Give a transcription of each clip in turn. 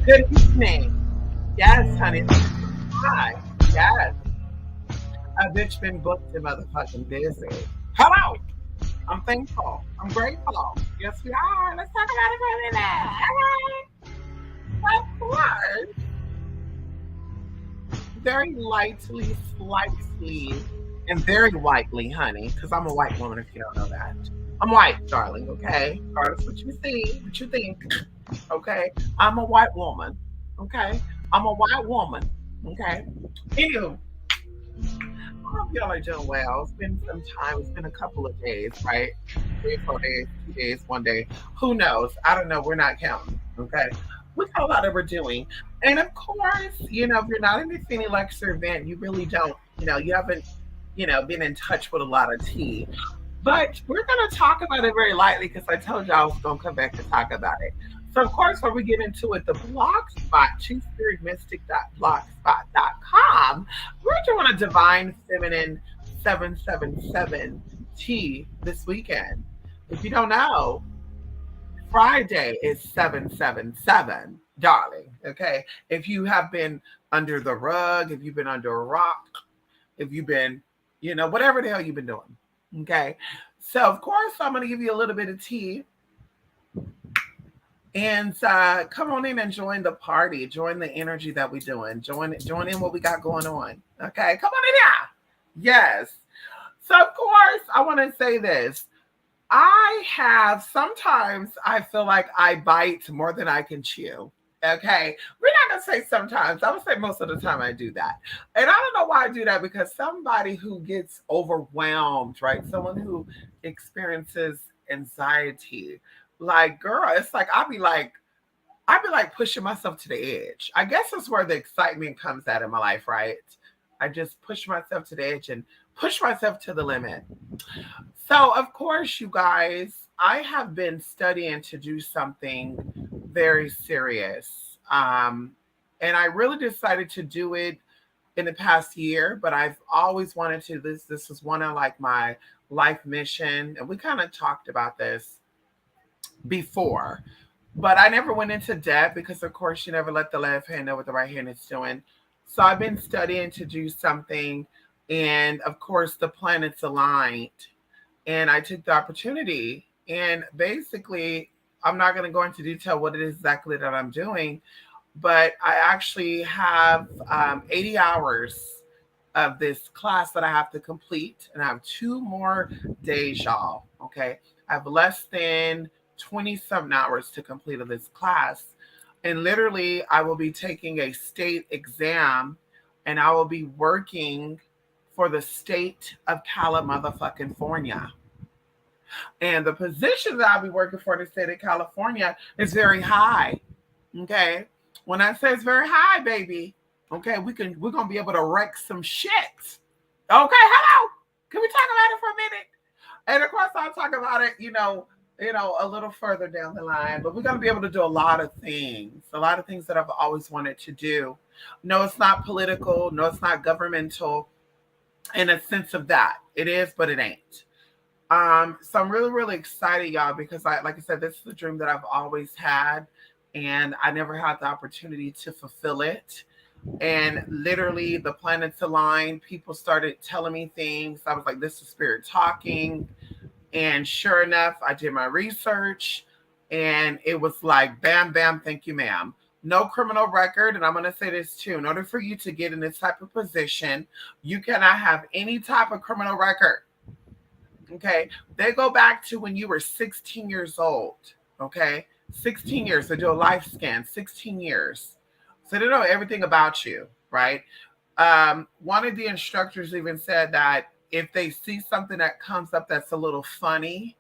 Good evening. Yes, honey. Hi. Yes. A bitch been booked and motherfucking busy. Hello. I'm thankful. I'm grateful. Yes, we are. Let's talk about it for a minute. Okay. Of course. Very lightly, slightly, and very whitely, honey, because I'm a white woman if you don't know that. I'm white, darling, okay? Regardless what you see, what you think, okay? I'm a white woman, okay? I'm a white woman, okay? Anywho, I hope y'all are doing well. It's been some time. It's been a couple of days, right? 3 or 4 days, 2 days, one day. Who knows? I don't know. We're not counting. Okay. We got a lot that we're doing. And of course, if you're not in the Phoenix Lecture event, you really don't, you haven't, been in touch with a lot of tea. But we're going to talk about it very lightly because I told you I was going to come back to talk about it. So, of course, when we get into it, the blog spot, twospiritmystic.blogspot.com, we're doing a Divine Feminine 777 tea this weekend. If you don't know, Friday is 777, darling. Okay. If you have been under the rug, if you've been under a rock, if you've been, whatever the hell you've been doing. Okay. So, of course, I'm going to give you a little bit of tea. And come on in and join the party. Join the energy that we're doing. Join in what we got going on. Okay. Come on in here. Yes. So, of course, I want to say this. Sometimes I feel like I bite more than I can chew. Okay. We're not going to say sometimes. I would say most of the time I do that. And I don't know why I do that because somebody who gets overwhelmed, right? Someone who experiences anxiety, like, girl, it's like I'd be like pushing myself to the edge. I guess that's where the excitement comes out in my life, right? I just push myself to the edge and push myself to the limit. So, of course, you guys, I have been studying to do something very serious. And I really decided to do it in the past year, but I've always wanted to. This was one of like my life mission, and we kind of talked about this before, but I never went into depth because, of course, you never let the left hand know what the right hand is doing. So I've been studying to do something, and of course, the planets aligned, and I took the opportunity. And basically, I'm not going to go into detail what it is exactly that I'm doing, but I actually have 80 hours of this class that I have to complete, and I have 2 more days, y'all. Okay, I have less than 20 something hours to complete of this class, and literally, I will be taking a state exam, and I will be working for the state of California. And the position that I'll be working for in the state of California is very high. Okay. When I say it's very high, baby, okay, we're gonna be able to wreck some shit. Okay, hello. Can we talk about it for a minute? And of course I'll talk about it, a little further down the line. But we're gonna be able to do a lot of things that I've always wanted to do. No, it's not political, no, it's not governmental in a sense of that. It is, but it ain't. So I'm really, really excited, y'all, because like I said, this is a dream that I've always had, and I never had the opportunity to fulfill it. And literally, the planets aligned. People started telling me things. I was like, "This is spirit talking." And sure enough, I did my research, and it was like, "Bam, bam, thank you, ma'am." No criminal record, and I'm going to say this too. In order for you to get in this type of position, you cannot have any type of criminal record. Okay. They go back to when you were 16 years old. Okay. 16 years. They do a life scan, 16 years. So they know everything about you, right? One of the instructors even said that if they see something that comes up that's a little funny,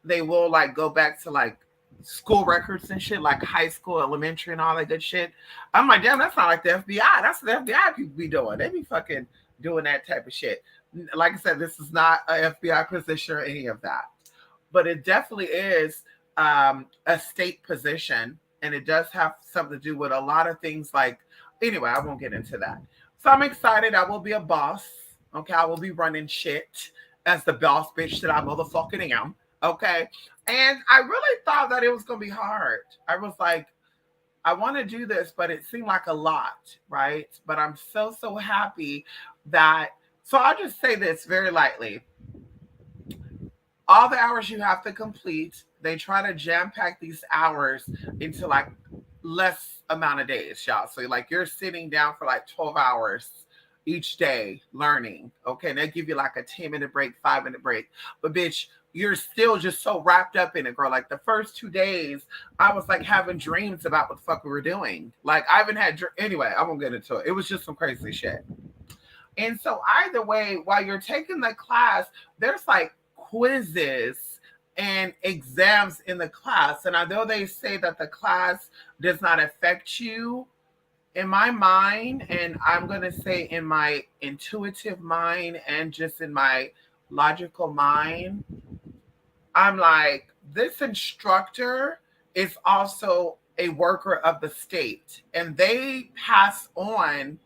they will like go back to like school records and shit, like high school, elementary, and all that good shit. I'm like, damn, that's not like the FBI. That's what the FBI people be doing. They be fucking doing that type of shit. Like I said, this is not a FBI position or any of that, but it definitely is a state position, and it does have something to do with a lot of things. Like, anyway, I won't get into that. So I'm excited. I will be a boss. Okay, I will be running shit as the boss bitch that I motherfucking am. Okay, and I really thought that it was gonna be hard. I was like, I want to do this, but it seemed like a lot, right? But I'm so happy that, so I'll just say this very lightly. All the hours you have to complete, they try to jam pack these hours into like less amount of days, y'all. So like you're sitting down for like 12 hours each day learning. Okay. And they give you like a 10-minute break, 5-minute break. But bitch, you're still just so wrapped up in it, girl. Like the first 2 days, I was like having dreams about what the fuck we were doing. Like I haven't had, anyway, I won't get into it. It was just some crazy shit. And so either way, while you're taking the class, there's like quizzes and exams in the class. And although they say that the class does not affect you, in my mind, and I'm going to say in my intuitive mind and just in my logical mind, I'm like, this instructor is also a worker of the state, and they pass on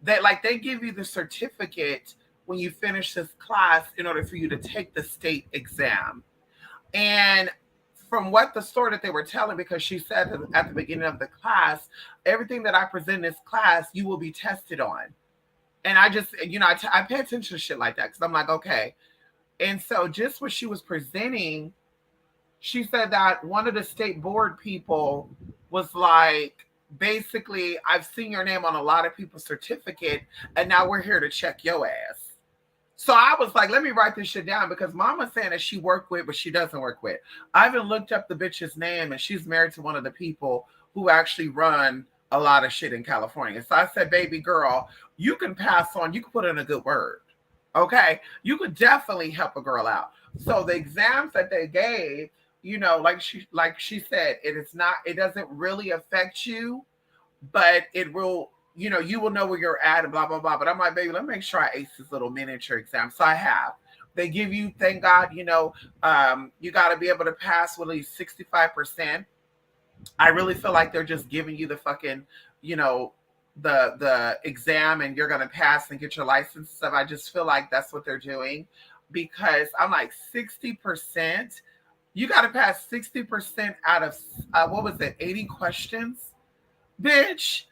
that, like, they give you the certificate when you finish this class in order for you to take the state exam. And from what the story that they were telling, because she said at the beginning of the class, everything that I present in this class, you will be tested on. And I just, I pay attention to shit like that because I'm like, okay. And so just what she was presenting, she said that one of the state board people was like, basically, I've seen your name on a lot of people's certificate, and now we're here to check your ass. So I was like, let me write this shit down because Mama's saying that she worked with, but she doesn't work with. I even looked up the bitch's name, and she's married to one of the people who actually run a lot of shit in California. So I said, baby girl, you can pass on, you can put in a good word. Okay. You could definitely help a girl out. So the exams that they gave, like she said, it doesn't really affect you, but it will, you will know where you're at and blah, blah, blah. But I'm like, baby, let me make sure I ace this little miniature exam. So I have. They give you, thank God, you got to be able to pass with at least 65%. I really feel like they're just giving you the fucking, the exam and you're going to pass and get your license and stuff. I just feel like that's what they're doing because I'm like 60%. You got to pass 60% out of, what was it, 80 questions? Bitch,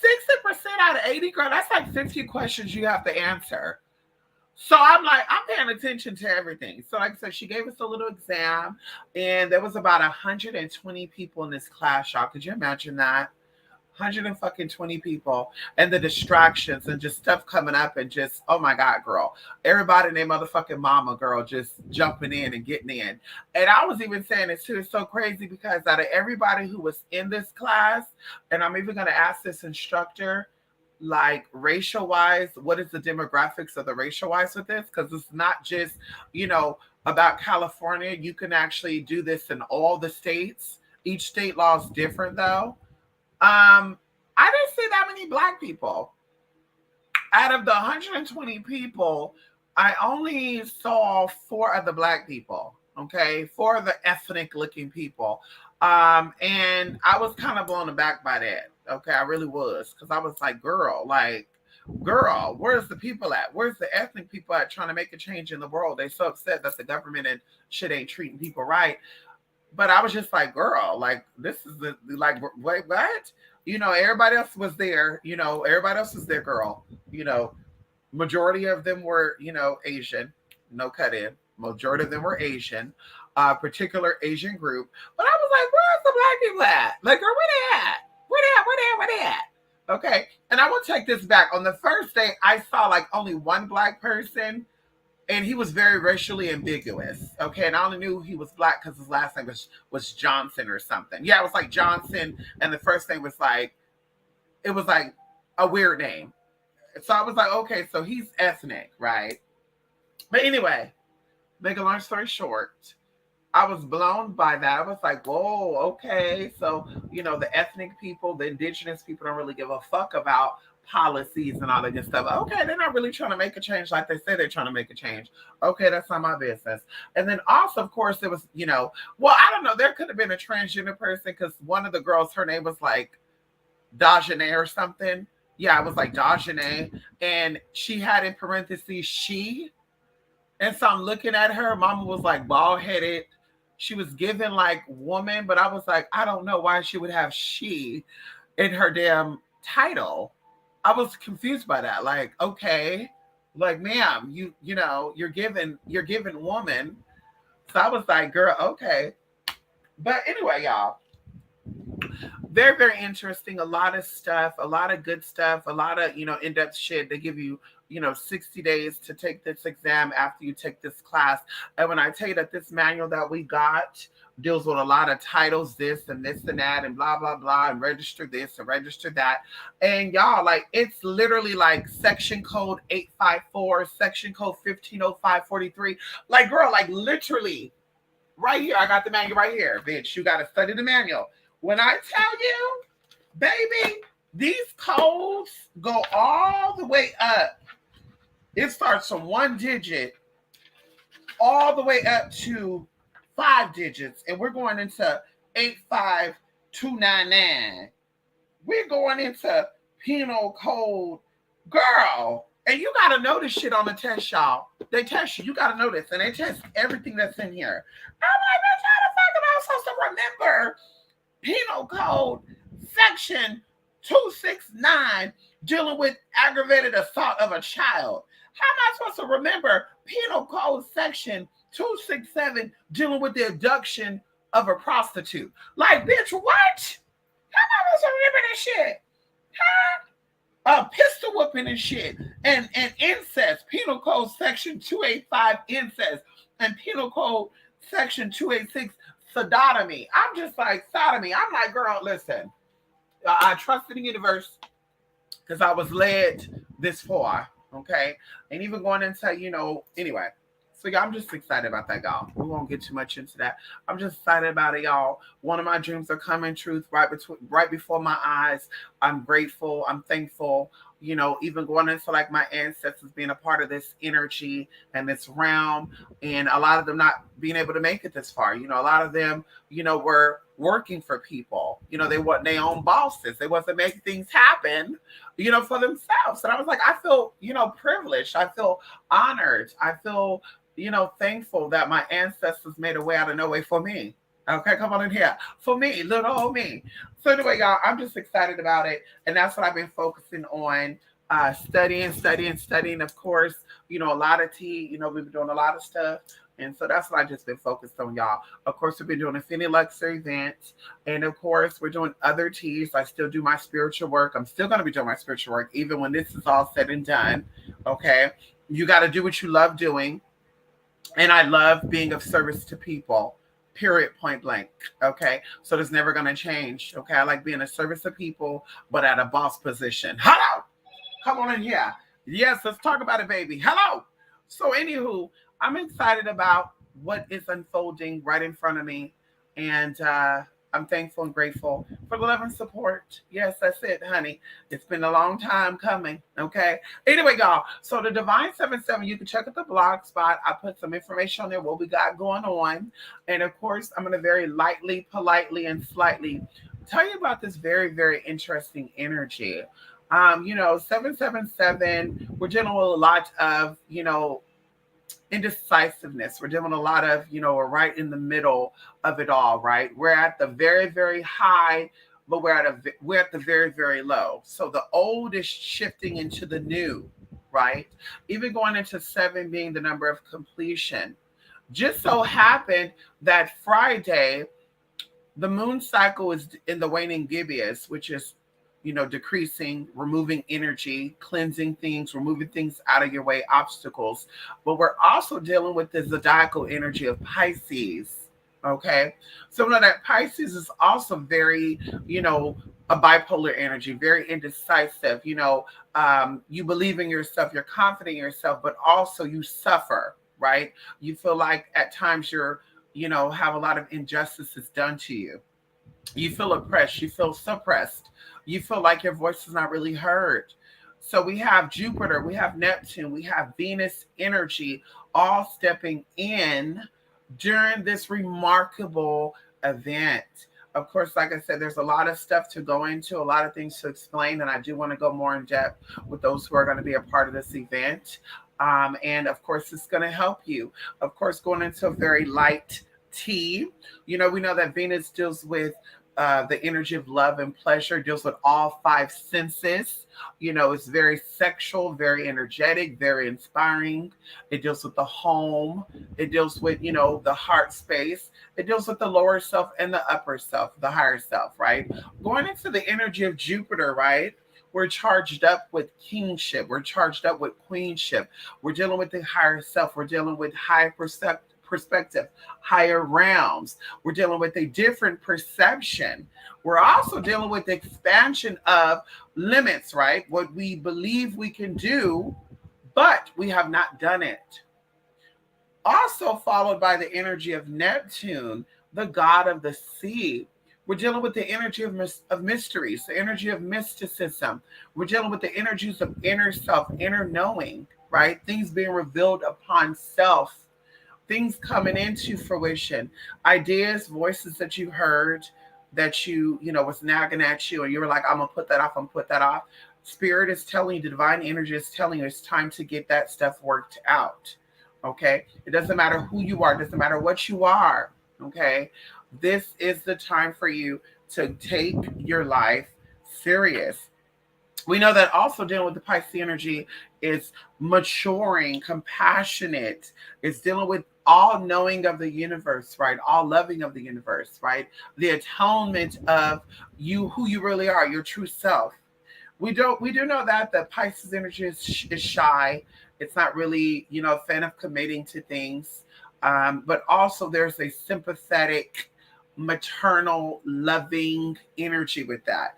60% out of 80, girl, that's like 50 questions you have to answer. So I'm like, I'm paying attention to everything. So like I said, she gave us a little exam and there was about 120 people in this class, y'all. Could you imagine that? 120 people and the distractions and just stuff coming up and just, oh my God, girl. Everybody and their motherfucking mama, girl, just jumping in and getting in. And I was even saying this too. It's so crazy because out of everybody who was in this class, and I'm even going to ask this instructor, like racial wise, what is the demographics of the racial wise with this? Because it's not just, about California. You can actually do this in all the states. Each state law is different though. I didn't see that many Black people. Out of the 120 people, I only saw 4 of the Black people. Okay, 4 of the ethnic looking people. And I was kind of blown aback by that. Okay, I really was. Because I was like, girl, where's the people at? Where's the ethnic people at trying to make a change in the world? They so upset that the government and shit ain't treating people right. But I was just like, girl, like, this is wait, what? Everybody else was there. Everybody else was there, girl. Majority of them were, Asian. No cut in. Majority of them were Asian. Particular Asian group. But I was like, where's the Black people at? Like, girl, where they at? Where they at? Okay. And I will take this back. On the first day, I saw like only one Black person. And he was very racially ambiguous. Okay. And I only knew he was Black because his last name was Johnson or something. Yeah, it was like Johnson. And the first name was like, it was like a weird name. So I was like, okay, so he's ethnic, right? But anyway, make a long story short, I was blown by that. I was like, whoa, okay. So, the ethnic people, the indigenous people don't really give a fuck about policies and all that good stuff. Okay, they're not really trying to make a change like they say they're trying to make a change. Okay, that's not my business. And then also, of course, there was, well, I don't know. There could have been a transgender person because one of the girls, her name was like Dajane or something. Yeah, I was like Dajane. And she had in parentheses, she. And so I'm looking at her. Mama was like bald-headed. She was given like woman, but I was like, I don't know why she would have she in her damn title. I was confused by that. Like, okay, like, ma'am, you know, you're given woman. So I was like, girl, okay. But anyway, y'all, very, very interesting. A lot of stuff, a lot of good stuff, a lot of, in-depth shit. They give you, 60 days to take this exam after you take this class. And when I tell you that this manual that we got deals with a lot of titles, this and that, and blah, blah, blah, and register this and register that. And y'all, like, it's literally like section code 854, section code 150543. Like, girl, like, literally, right here, I got the manual right here, bitch. You got to study the manual. When I tell you, baby, these codes go all the way up. It starts from 1 digit all the way up to 5 digits. And we're going into 85299. We're going into penal code. Girl, and you got to know this shit on the test, y'all. They test you. You got to know this. And they test everything that's in here. I'm like, bitch, how the fuck am I supposed to remember Penal Code Section 269 dealing with aggravated assault of a child? How am I supposed to remember Penal Code Section 267 dealing with the abduction of a prostitute? Like, bitch, what? How am I supposed to remember this shit? Huh? Pistol whooping and shit, and incest, Penal Code Section 285 incest, and Penal Code Section 286 sodomy. I'm just like, sodomy. I'm like, girl, listen, I trusted the universe because I was led this far, okay? And even going into, anyway. So, yeah, I'm just excited about that, y'all. We won't get too much into that. I'm just excited about it, y'all. One of my dreams are coming true right before my eyes. I'm grateful. I'm thankful. Even going into like my ancestors being a part of this energy and this realm, and a lot of them not being able to make it this far. A lot of them, were working for people. They weren't their own bosses. They wasn't making things happen, for themselves. And I was like, I feel, privileged. I feel honored. I feel thankful that my ancestors made a way out of no way for me. Okay, come on in here. For me, little old me. So anyway, y'all, I'm just excited about it. And that's what I've been focusing on, studying. Of course, a lot of tea, we've been doing a lot of stuff. And so that's what I've just been focused on, y'all. Of course, we've been doing a Finny Luxor event. And of course, we're doing other teas. I still do my spiritual work. I'm still going to be doing my spiritual work, even when this is all said and done. Okay. You got to do what you love doing. And I love being of service to people, period, point blank. Okay. So it's never going to change. Okay. I like being of service to people, but at a boss position. Hello. Come on in here. Yes. Let's talk about it, baby. Hello. So anywho, I'm excited about what is unfolding right in front of me. And, I'm thankful and grateful for the love and support. Yes, that's it, honey. It's been a long time coming. Okay. Anyway, y'all. So the Divine 77, you can check out the blog spot. I put some information on there, what we got going on. And of course, I'm going to very lightly, politely, and slightly tell you about this very, very interesting energy. 777, we're dealing with a lot of, indecisiveness. We're dealing a lot of, we're right in the middle of it all, right? We're at the very, very high, but we're at the very, very low. So the old is shifting into the new, right? Even going into 7 being the number of completion. Just so happened that Friday, the moon cycle is in the waning gibbous, which is decreasing, removing energy, cleansing things, removing things out of your way, obstacles. But we're also dealing with the zodiacal energy of Pisces. Okay. So know that Pisces is also very, a bipolar energy, very indecisive. You believe in yourself, you're confident in yourself, but also you suffer, right? You feel like at times you're, have a lot of injustices done to you. You feel oppressed, you feel suppressed. You feel like your voice is not really heard. So we have Jupiter, we have Neptune, we have Venus energy all stepping in during this remarkable event. Of course, like I said, there's a lot of stuff to go into, a lot of things to explain, and I do want to go more in depth with those who are going to be a part of this event. And of course, it's going to help you. Of course, going into a very light T. We know that Venus deals with the energy of love and pleasure, deals with all five senses. It's very sexual, very energetic, very inspiring. It deals with the home. It deals with, the heart space. It deals with the lower self and the upper self, the higher self, right? Going into the energy of Jupiter, right? We're charged up with kingship. We're charged up with queenship. We're dealing with the higher self. We're dealing with high perspective, higher realms. We're dealing with a different perception. We're also dealing with the expansion of limits, right? What we believe we can do, but we have not done it. Also followed by the energy of Neptune, the god of the sea. We're dealing with the energy of mysteries, the energy of mysticism. We're dealing with the energies of inner self, inner knowing, right? Things being revealed upon self, things coming into fruition, ideas, voices that you heard that was nagging at you, and you were like, I'm gonna put that off, I'm gonna put that off. Spirit is telling you, the divine energy is telling you it's time to get that stuff worked out. Okay. It doesn't matter who you are, it doesn't matter what you are. Okay. This is the time for you to take your life serious. We know that also dealing with the Pisces energy is maturing, compassionate. It's dealing with all knowing of the universe, right? All loving of the universe, right? The atonement of you, who you really are, your true self. We do know that the Pisces energy is shy. It's not really, a fan of committing to things. But also there's a sympathetic, maternal, loving energy with that.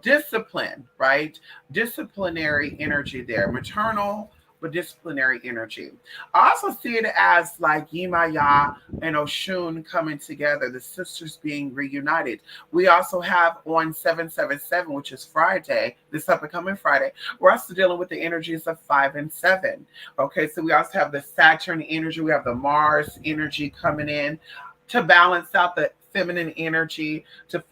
Discipline, right? Disciplinary energy there. Maternal, but disciplinary energy. I also see it as like Yemaya and Oshun coming together, the sisters being reunited. We also have on 777, which is Friday, this upcoming Friday, we're also dealing with the energies of 5 and 7. Okay, so we also have the Saturn energy, we have the Mars energy coming in to balance out the feminine energy, to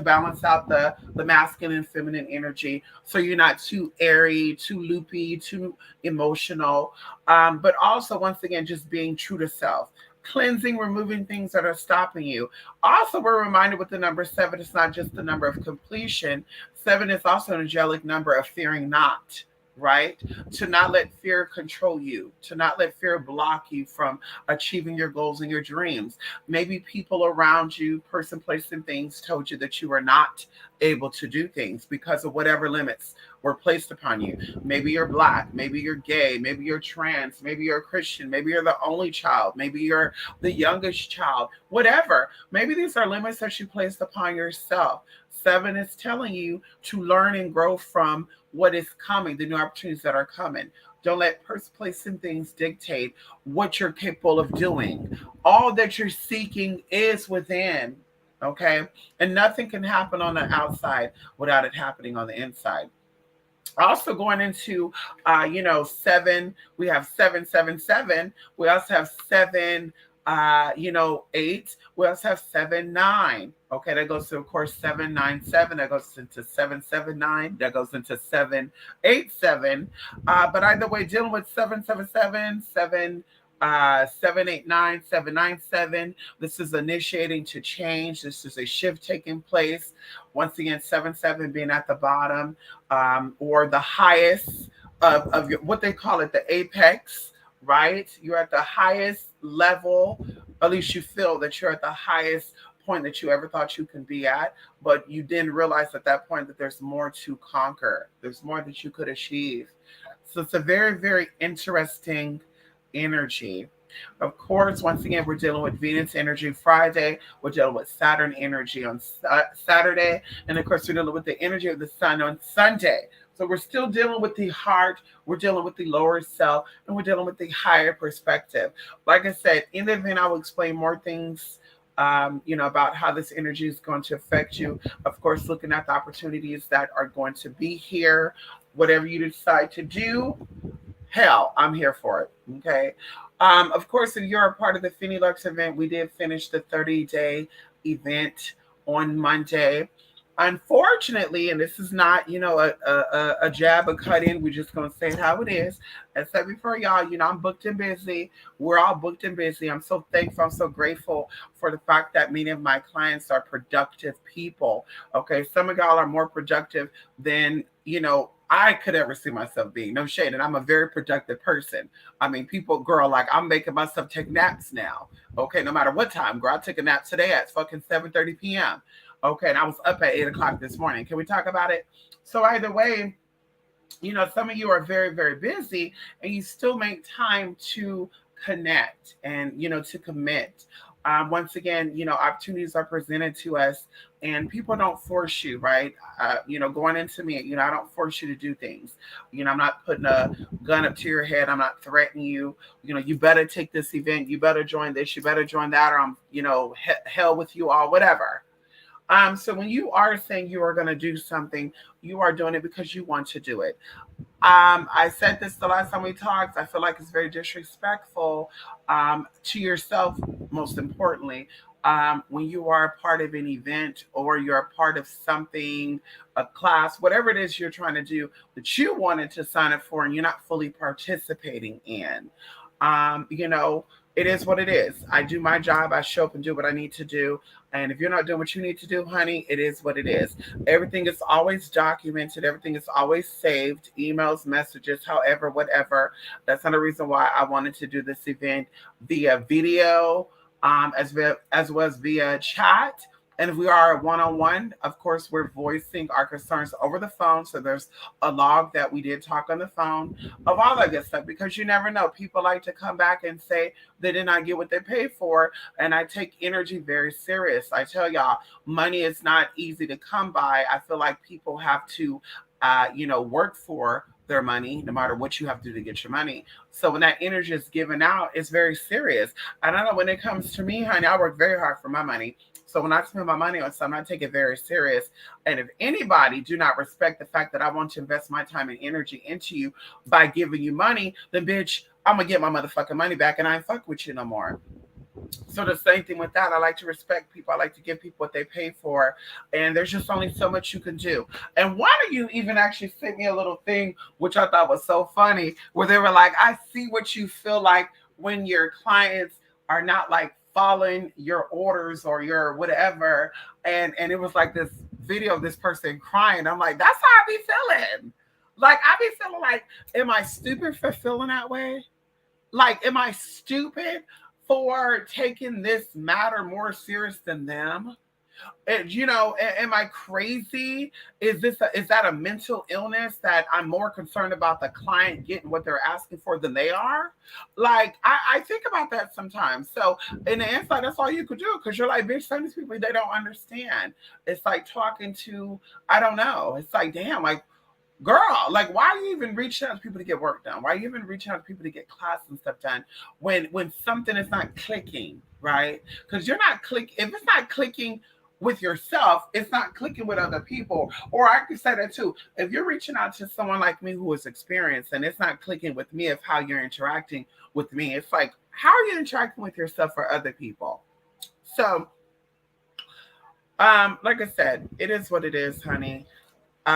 balance out the masculine and feminine energy, so you're not too airy, too loopy, too emotional, but also once again just being true to self, cleansing, removing things that are stopping you. Also, we're reminded with the number 7, it's not just the number of completion. 7 is also an angelic number of fearing not, right? To not let fear control you, to not let fear block you from achieving your goals and your dreams. Maybe people around you, person, place, and things told you that you were not able to do things because of whatever limits were placed upon you. Maybe you're Black, maybe you're gay, maybe you're trans, maybe you're a Christian, maybe you're the only child, maybe you're the youngest child, whatever. Maybe these are limits that you placed upon yourself. 7 is telling you to learn and grow from what is coming, the new opportunities that are coming. Don't let person, place, and things dictate what you're capable of doing. All that you're seeking is within, okay? And nothing can happen on the outside without it happening on the inside. Also going into 7, we have 777. We also have 7 8. We also have 7-9. Okay, that goes to, of course, 797. That goes into 779. That goes into 787. But either way, dealing with 777, 789, 797. This is initiating to change. This is a shift taking place. Once again, 77 being at the bottom, or the highest of your, what they call it, the apex, right? You're at the highest level, at least you feel that you're at the highest point that you ever thought you can be at, but you didn't realize at that point that there's more to conquer. There's more that you could achieve. So it's a very, very interesting energy. Of course, once again, we're dealing with Venus energy Friday. We're dealing with Saturn energy on Saturday. And of course, we're dealing with the energy of the sun on Sunday. So we're still dealing with the heart, we're dealing with the lower self, and we're dealing with the higher perspective. Like I said, in the event, I will explain more things, about how this energy is going to affect you. Of course, looking at the opportunities that are going to be here. Whatever you decide to do, hell, I'm here for it. Okay. Of course, if you're a part of the Finny Lux event, we did finish the 30-day event on Monday. Unfortunately, and this is not, a jab, a cut in. We're just gonna say it how it is. As I said before, y'all, I'm booked and busy. We're all booked and busy. I'm so thankful. I'm so grateful for the fact that many of my clients are productive people. Okay, some of y'all are more productive than I could ever see myself being. No shade, and I'm a very productive person. I mean, people, girl, like I'm making myself take naps now. Okay, no matter what time, girl, I took a nap today at fucking 7:30 p.m. Okay, and I was up at 8 o'clock this morning. Can we talk about it? So either way, some of you are very, very busy and you still make time to connect and, to commit. Once again, opportunities are presented to us and people don't force you, right? Going into me, I don't force you to do things. I'm not putting a gun up to your head. I'm not threatening you. You better take this event. You better join this. You better join that, or I'm, hell with you all, whatever. So when you are saying you are going to do something, you are doing it because you want to do it. I said this the last time we talked. I feel like it's very disrespectful to yourself, most importantly, when you are a part of an event or you're a part of something, a class, whatever it is you're trying to do that you wanted to sign up for and you're not fully participating in. Um, you know, it is what it is. I do my job. I show up and do what I need to do. And if you're not doing what you need to do, honey, it is what it is. Everything is always documented. Everything is always saved, emails, messages, however, whatever. That's another reason why I wanted to do this event via video, as well as via chat. And if we are one on one, of course, we're voicing our concerns over the phone. So there's a log that we did talk on the phone of all that good stuff because you never know. People like to come back and say they did not get what they paid for. And I take energy very serious. I tell y'all, money is not easy to come by. I feel like people have to, work for their money, no matter what you have to do to get your money. So when that energy is given out, it's very serious. I don't know when it comes to me, honey, I work very hard for my money. So when I spend my money on something, I take it very serious. And if anybody do not respect the fact that I want to invest my time and energy into you by giving you money, then bitch, I'm gonna get my motherfucking money back and I ain't fuck with you no more. So the same thing with that. I like to respect people. I like to give people what they pay for. And there's just only so much you can do. And one of you even actually sent me a little thing, which I thought was so funny, where they were like, I see what you feel like when your clients are not like following your orders or your whatever. And it was like this video of this person crying. I'm like, that's how I be feeling. Like I be feeling like, am I stupid for feeling that way? Like, am I stupid for taking this matter more serious than them? And, am I crazy? Is that a mental illness that I'm more concerned about the client getting what they're asking for than they are? Like, I think about that sometimes. So, in the inside, that's all you could do because you're like, bitch, some of these people, they don't understand. It's like talking to, I don't know. It's like, damn, like, girl, like why are you even reaching out to people to get work done? Why are you even reaching out to people to get class and stuff done when something is not clicking, right? Because you're not if it's not clicking with yourself, it's not clicking with other people. Or I could say that too. If you're reaching out to someone like me who is experienced and it's not clicking with me of how you're interacting with me, it's like, how are you interacting with yourself or other people? So like I said, it is what it is, honey. We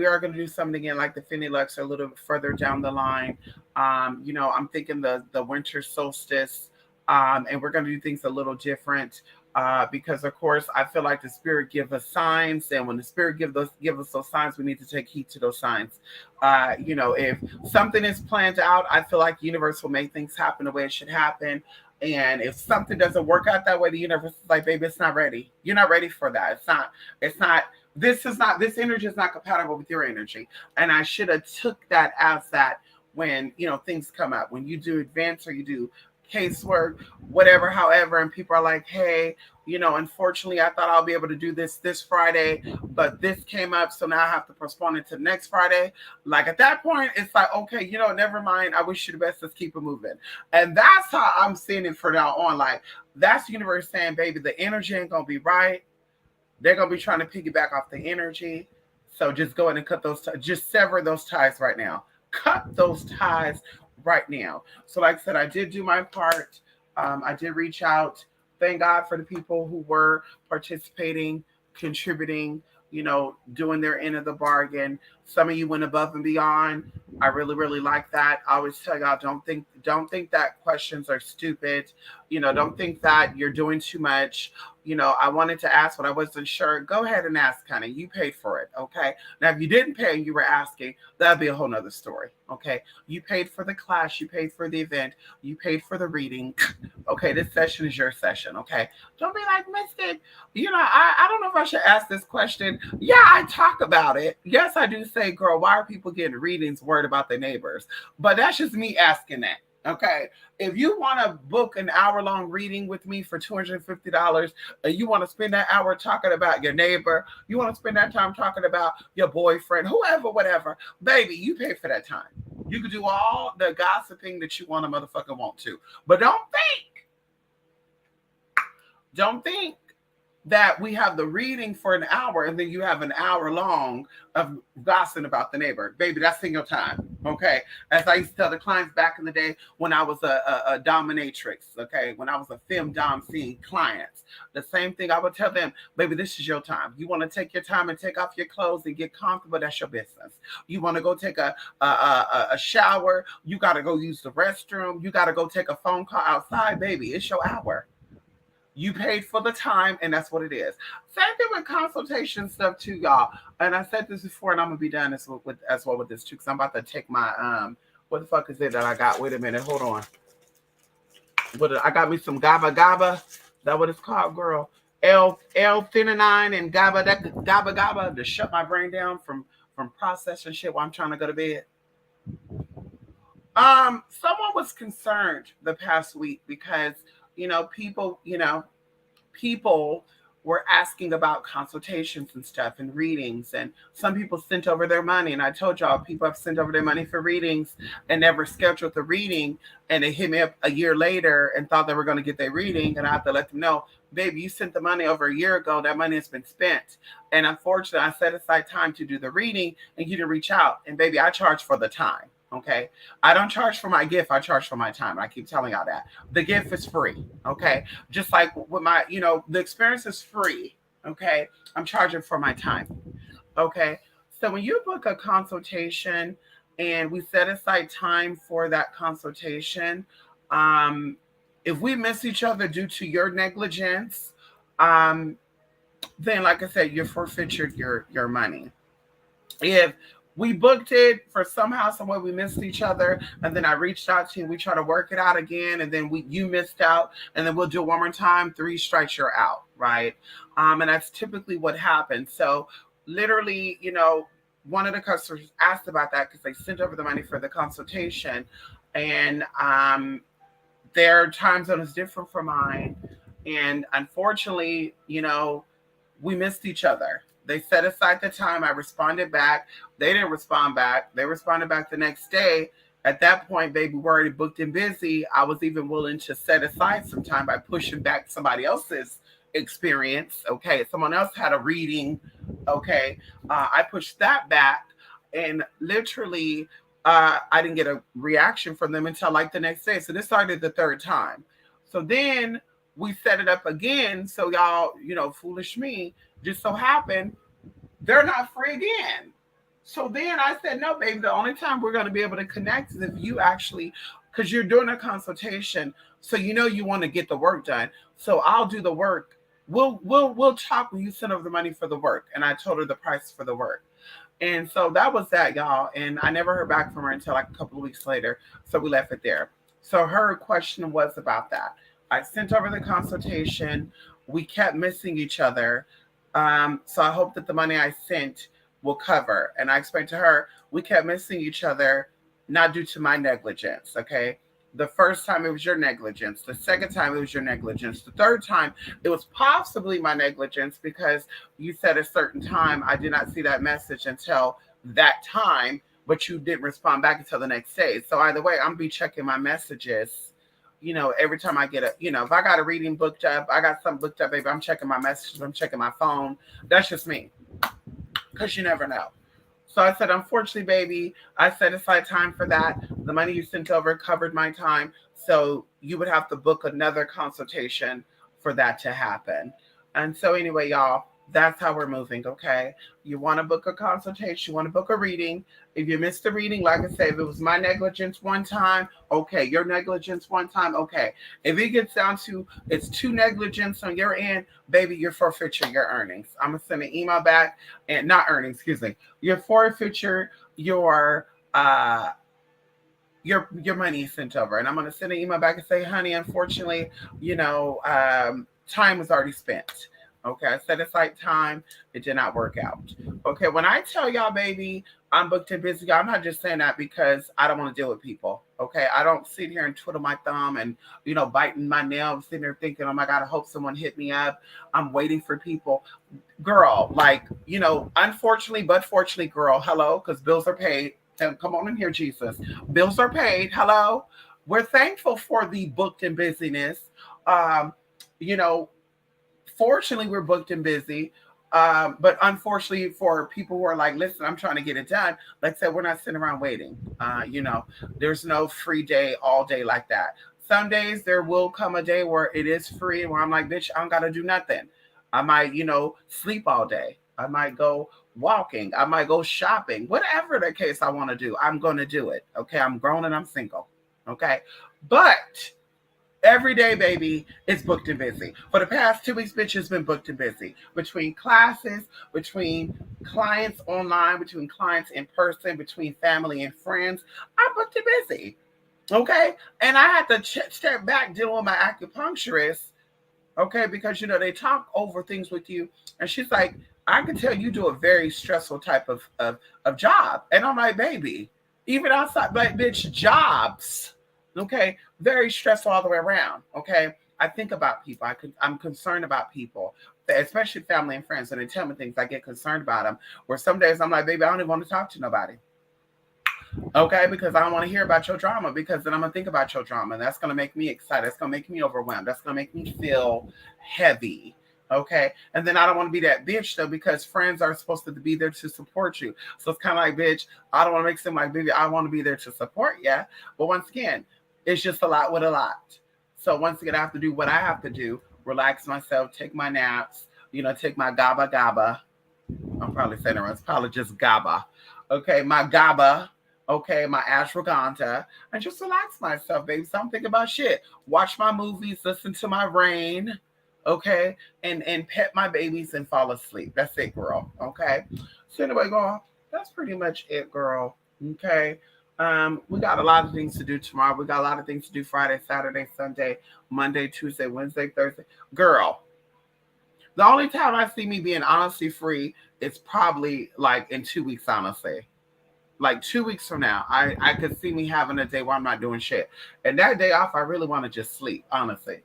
are going to do something again like the Finny Lux a little bit further down the line. I'm thinking the winter solstice, and we're going to do things a little different. Because of course I feel like the spirit give us signs, and when the spirit give us those signs, we need to take heed to those signs. If something is planned out, I feel like the universe will make things happen the way it should happen. And if something doesn't work out that way, the universe is like, baby, it's not ready. You're not ready for that. It's not this energy is not compatible with your energy. And I should have took that as that when things come up, when you do advance or you do casework, whatever, however, and people are like, hey, unfortunately, I thought I'll be able to do this Friday, but this came up, so now I have to postpone it to next Friday. Like at that point, it's like, okay, never mind. I wish you the best. Let's keep it moving. And that's how I'm seeing it from now on. Like that's the universe saying, baby, the energy ain't gonna be right. They're gonna be trying to piggyback off the energy. So just go ahead and cut those, just sever those ties right now. Cut those ties right now. So, like I said, I did do my part. I did reach out. Thank God for the people who were participating. contributing, doing their end of the bargain. Some of you went above and beyond. I really, really like that. I always tell y'all, don't think that questions are stupid. Don't think that you're doing too much. I wanted to ask, but I wasn't sure. Go ahead and ask, honey. You paid for it, okay? Now, if you didn't pay and you were asking, that'd be a whole nother story, okay? You paid for the class, you paid for the event, you paid for the reading. Okay, this session is your session, okay? Don't be like, Mystic, I don't know if I should ask this question. Yeah, I talk about it. Yes, I do say, girl, why are people getting readings worried about their neighbors? But that's just me asking that. Okay. If you want to book an hour-long reading with me for $250 and you want to spend that hour talking about your neighbor, you want to spend that time talking about your boyfriend, whoever, whatever, baby, you pay for that time. You can do all the gossiping that you want to motherfucker want to. But don't think that we have the reading for an hour and then you have an hour long of gossiping about the neighbor. Baby, that's in your time, okay? As I used to tell the clients back in the day when I was a dominatrix, okay? When I was a femdom seeing clients, the same thing I would tell them, baby, this is your time. You want to take your time and take off your clothes and get comfortable, that's your business. You want to go take a shower, you got to go use the restroom, you got to go take a phone call outside, baby, it's your hour. You paid for the time, and that's what it is. Same thing with consultation stuff too, y'all. And I said this before, and I'm gonna be done as well with this too, because I'm about to take my what the fuck is it that I got? Wait a minute, hold on. I got me some GABA GABA. Is that what it's called, girl? L-theanine and GABA to shut my brain down from processing shit while I'm trying to go to bed. Someone was concerned the past week because people were asking about consultations and stuff and readings, and some people sent over their money. And I told y'all, people have sent over their money for readings and never scheduled the reading. And they hit me up a year later and thought they were going to get their reading. And I have to let them know, baby, you sent the money over a year ago. That money has been spent. And unfortunately, I set aside time to do the reading and you didn't reach out. And baby, I charge for the time. Okay. I don't charge for my gift. I charge for my time. I keep telling y'all that. The gift is free. Okay. Just like with my, the experience is free. Okay. I'm charging for my time. Okay. So when you book a consultation and we set aside time for that consultation, if we miss each other due to your negligence, then like I said, you forfeit your money. If we booked it for somehow, some way we missed each other, and then I reached out to you, we try to work it out again, and then you missed out, and then we'll do it one more time, 3 strikes, you're out, right? And that's typically what happens. So literally, one of the customers asked about that because they sent over the money for the consultation, and their time zone is different from mine. And unfortunately, we missed each other. They set aside the time. I responded back. They didn't respond back. They responded back the next day. At that point, baby, we're already booked and busy. I was even willing to set aside some time by pushing back somebody else's experience. Okay. Someone else had a reading. Okay. I pushed that back, and literally, I didn't get a reaction from them until like the next day. So this started the 3rd time. So then we set it up again. So y'all, foolish me, just so happened they're not free again. So then I said, no, baby, the only time we're going to be able to connect is if you actually, because you're doing a consultation, so you want to get the work done. So I'll do the work. We'll talk when you send over the money for the work. And I told her the price for the work. And so that was that, y'all. And I never heard back from her until like a couple of weeks later. So we left it there. So her question was about that. I sent over the consultation. We kept missing each other. So I hope that the money I sent will cover. And I explained to her, we kept missing each other, not due to my negligence. Okay. The first time it was your negligence. The second time it was your negligence. The third time it was possibly my negligence because you said a certain time. I did not see that message until that time, but you didn't respond back until the next day. So either way, I'm gonna be checking my messages. Every time I get if I got a reading booked up, I got something booked up, baby, I'm checking my messages, I'm checking my phone. That's just me. Because you never know. So I said, unfortunately, baby, I set aside time for that. The money you sent over covered my time. So you would have to book another consultation for that to happen. And so anyway, y'all, That's how we're moving, okay? You want to book a consultation, you want to book a reading. If you missed the reading, like I said, if it was my negligence one time, okay. Your negligence one time, okay. If it gets down to it's two negligence on your end, baby, you're forfeiture your earnings. I'm gonna send an email back and not earnings, excuse me. Your forfeiture uh your money is sent over, and I'm gonna send an email back and say, honey, unfortunately, time was already spent. Okay, I set aside time. It did not work out. Okay, when I tell y'all, baby, I'm booked and busy, I'm not just saying that because I don't want to deal with people. Okay, I don't sit here and twiddle my thumb and biting my nails, sitting there thinking, oh my god, I hope someone hit me up. I'm waiting for people, girl. Like unfortunately, but fortunately, girl, hello, because bills are paid. And come on in here, Jesus. Bills are paid. Hello. We're thankful for the booked and busyness. Um, you know, Fortunately, we're booked and busy. But unfortunately, for people who are like, listen, I'm trying to get it done, like I said, we're not sitting around waiting. There's no free day all day like that. Some days there will come a day where it is free, where I'm like, bitch, I don't got to do nothing. I might, sleep all day. I might go walking. I might go shopping. Whatever the case I want to do, I'm going to do it. Okay. I'm grown and I'm single. Okay. But every day, baby, it's booked and busy. For the past 2 weeks, bitch, it's been booked and busy. Between classes, between clients online, between clients in person, between family and friends, I'm booked and busy. Okay? And I had to step back dealing with my acupuncturist. Okay? Because, they talk over things with you. And she's like, I can tell you do a very stressful type of job. And I'm like, baby, even outside, like, bitch, jobs. Okay, very stressful all the way around. Okay, I think about people. I'm concerned about people, especially family and friends. And they tell me things, I get concerned about them. Where some days I'm like, baby, I don't even want to talk to nobody. Okay, because I don't want to hear about your drama. Because then I'm gonna think about your drama, and that's gonna make me excited. That's gonna make me overwhelmed. That's gonna make me feel heavy. Okay, and then I don't want to be that bitch though, because friends are supposed to be there to support you. So it's kind of like, bitch, I don't want to make it seem like, baby, I want to be there to support you. But once again, it's just a lot with a lot. So once again, I have to do what I have to do, relax myself, take my naps, take my GABA GABA. I'm probably saying it wrong. It's probably just GABA. Okay, my GABA. Okay, my ashwagandha, and just relax myself, baby. So I'm thinking about shit. Watch my movies, listen to my rain, okay, and pet my babies and fall asleep. That's it, girl. Okay. So anyway, girl, that's pretty much it, girl. Okay. We got a lot of things to do tomorrow. We got a lot of things to do Friday, Saturday, Sunday, Monday, Tuesday, Wednesday, Thursday. Girl, the only time I see me being honestly free is probably like in 2 weeks, honestly. Like 2 weeks from now, I could see me having a day where I'm not doing shit. And that day off, I really want to just sleep, honestly.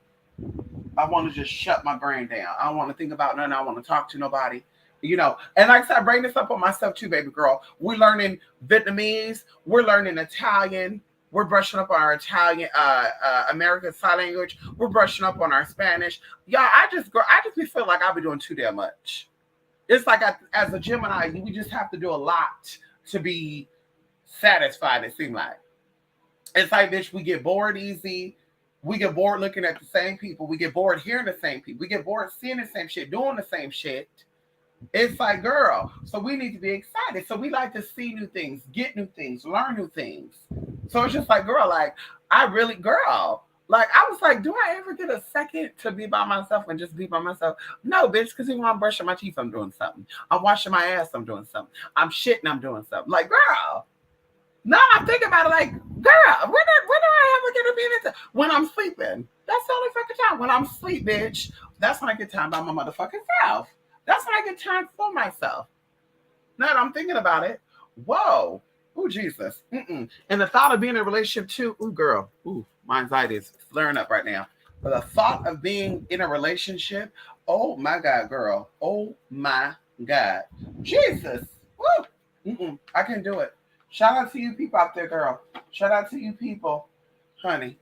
I want to just shut my brain down. I don't want to think about nothing. I want to talk to nobody. And like I said, I bring this up on myself too, baby girl. We're learning Vietnamese. We're learning Italian. We're brushing up on our Italian, American Sign Language. We're brushing up on our Spanish. Y'all, I just be feeling like I'll be doing too damn much. It's like as a Gemini, we just have to do a lot to be satisfied. It seems like it's like, bitch, we get bored easy. We get bored looking at the same people. We get bored hearing the same people. We get bored seeing the same shit, doing the same shit. It's like, girl, so we need to be excited. So we like to see new things, get new things, learn new things. So it's just like, girl, like, like, I was like, do I ever get a second to be by myself and just be by myself? No, bitch, because even when I'm brushing my teeth, I'm doing something. I'm washing my ass, I'm doing something. I'm shitting, I'm doing something. Like, girl, no, I'm thinking about it like, girl, when do I ever get to be in this? When I'm sleeping. That's the only fucking time. When I'm asleep, bitch, that's when I get time by my motherfucking self. That's when I get time for myself. Now that I'm thinking about it, whoa. Oh, Jesus. Mm-mm. And the thought of being in a relationship too, ooh, girl. Ooh, my anxiety is flaring up right now. But the thought of being in a relationship, oh my God, girl. Oh my God. Jesus. Woo. Mm-mm. I can't do it. Shout out to you people out there, girl. Shout out to you people. Honey,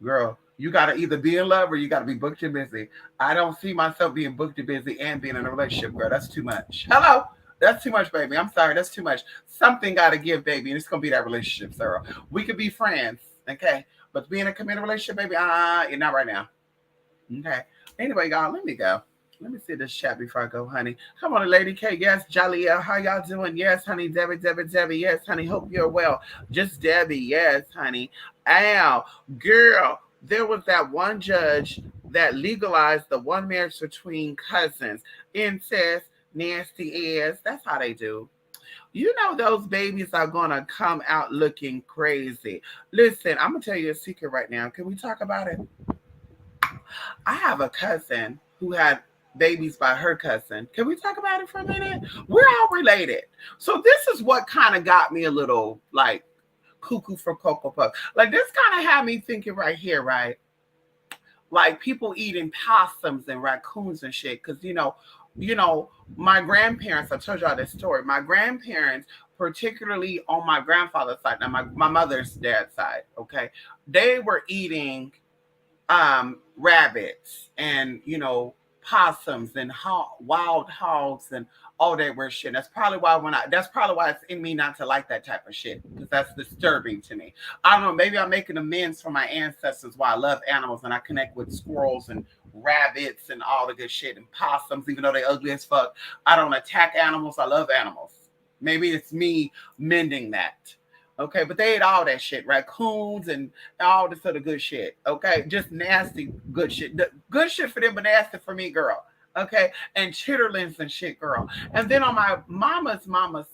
girl, you got to either be in love or you got to be booked and busy. I don't see myself being booked and busy and being in a relationship, girl. That's too much. Hello. That's too much, baby. I'm sorry. That's too much. Something got to give, baby. And it's going to be that relationship, Sarah. We could be friends, okay? But being in a committed relationship, baby, you're not right now. Okay. Anyway, y'all, let me go. Let me see this chat before I go, honey. Come on, Lady K. Yes, Jalea. How y'all doing? Yes, honey. Debbie. Yes, honey. Hope you're well. Just Debbie. Yes, honey. Ow, girl. There was that one judge that legalized the one marriage between cousins. Incest, nasty ass. That's how they do. You know those babies are gonna come out looking crazy. Listen, I'm gonna tell you a secret right now. Can we talk about it? I have a cousin who had babies by her cousin. Can we talk about it for a minute? We're all related. So this is what kind of got me a little like cuckoo for Cocoa Puff. Like this kind of had me thinking right here, right? Like people eating possums and raccoons and shit. Cause my grandparents, I told y'all this story. My grandparents, particularly on my grandfather's side, now my mother's dad's side, okay, they were eating rabbits and possums and wild hogs and all that weird shit. That's probably why it's in me not to like that type of shit, because that's disturbing to me. I don't know, maybe I'm making amends for my ancestors why I love animals and I connect with squirrels and rabbits and all the good shit and possums, even though they ugly as fuck. I don't attack animals. I love animals. Maybe it's me mending that. Okay, but they ate all that shit, raccoons and all this other good shit. Okay, just nasty good shit. Good shit for them, but nasty for me, girl. Okay, and chitterlings and shit, girl. And then on my mama's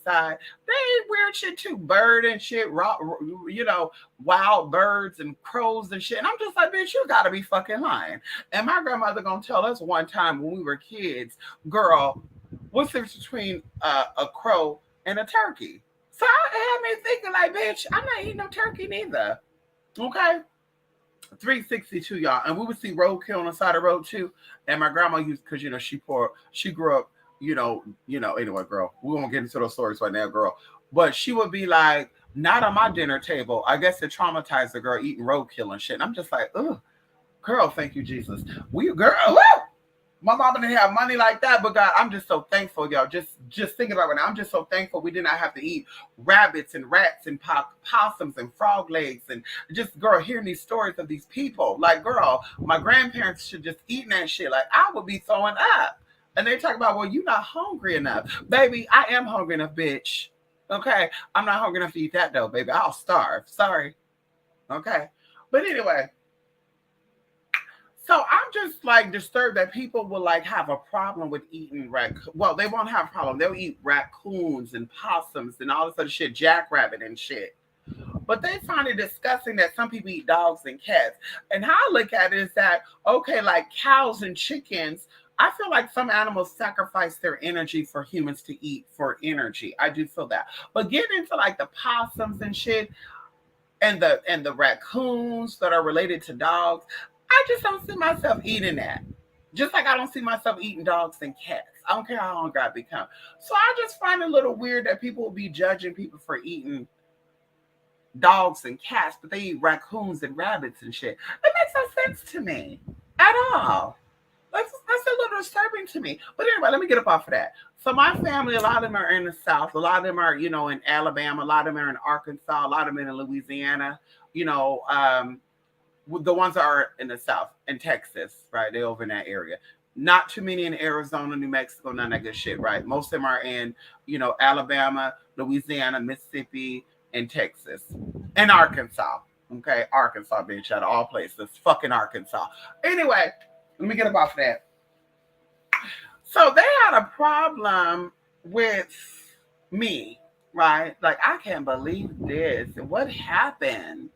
side, they ate weird shit too, bird and shit, wild birds and crows and shit. And I'm just like, bitch, you gotta be fucking lying. And my grandmother gonna tell us one time when we were kids, girl, what's the difference between a crow and a turkey? So it had me thinking, like, bitch, I'm not eating no turkey neither. Okay? 362, y'all. And we would see roadkill on the side of the road too. And my grandma used, because she grew up, anyway, girl. We won't get into those stories right now, girl. But she would be like, not on my dinner table. I guess it traumatized the girl eating roadkill and shit. And I'm just like, ugh, girl, thank you, Jesus. Girl, woo! My mama didn't have money like that, but God, I'm just so thankful, y'all. Just thinking about it now, I'm just so thankful we did not have to eat rabbits and rats and possums and frog legs and just, girl, hearing these stories of these people. Like, girl, my grandparents should just eating that shit. Like, I would be throwing up. And they talk about, well, you're not hungry enough. Baby, I am hungry enough, bitch. Okay? I'm not hungry enough to eat that, though, baby. I'll starve. Sorry. Okay? But anyway. So I'm just like disturbed that people will like have a problem with eating well, they won't have a problem. They'll eat raccoons and possums and all this other shit, jackrabbit and shit. But they find it disgusting that some people eat dogs and cats. And how I look at it is that, okay, like cows and chickens, I feel like some animals sacrifice their energy for humans to eat for energy. I do feel that. But getting into like the possums and shit and the raccoons that are related to dogs, I just don't see myself eating that. Just like I don't see myself eating dogs and cats. I don't care how hungry I become. So I just find it a little weird that people will be judging people for eating dogs and cats, but they eat raccoons and rabbits and shit. It makes no sense to me at all. That's a little disturbing to me. But anyway, let me get up off of that. So my family, a lot of them are in the South. A lot of them are, in Alabama. A lot of them are in Arkansas. A lot of them in Louisiana. The ones that are in the South, in Texas, right? They're over in that area. Not too many in Arizona, New Mexico, none of that good shit, right? Most of them are in, Alabama, Louisiana, Mississippi, and Texas, and Arkansas. Okay, Arkansas, bitch, out of all places. Fucking Arkansas. Anyway, let me get up off of that. So they had a problem with me, right? Like, I can't believe this. What happened?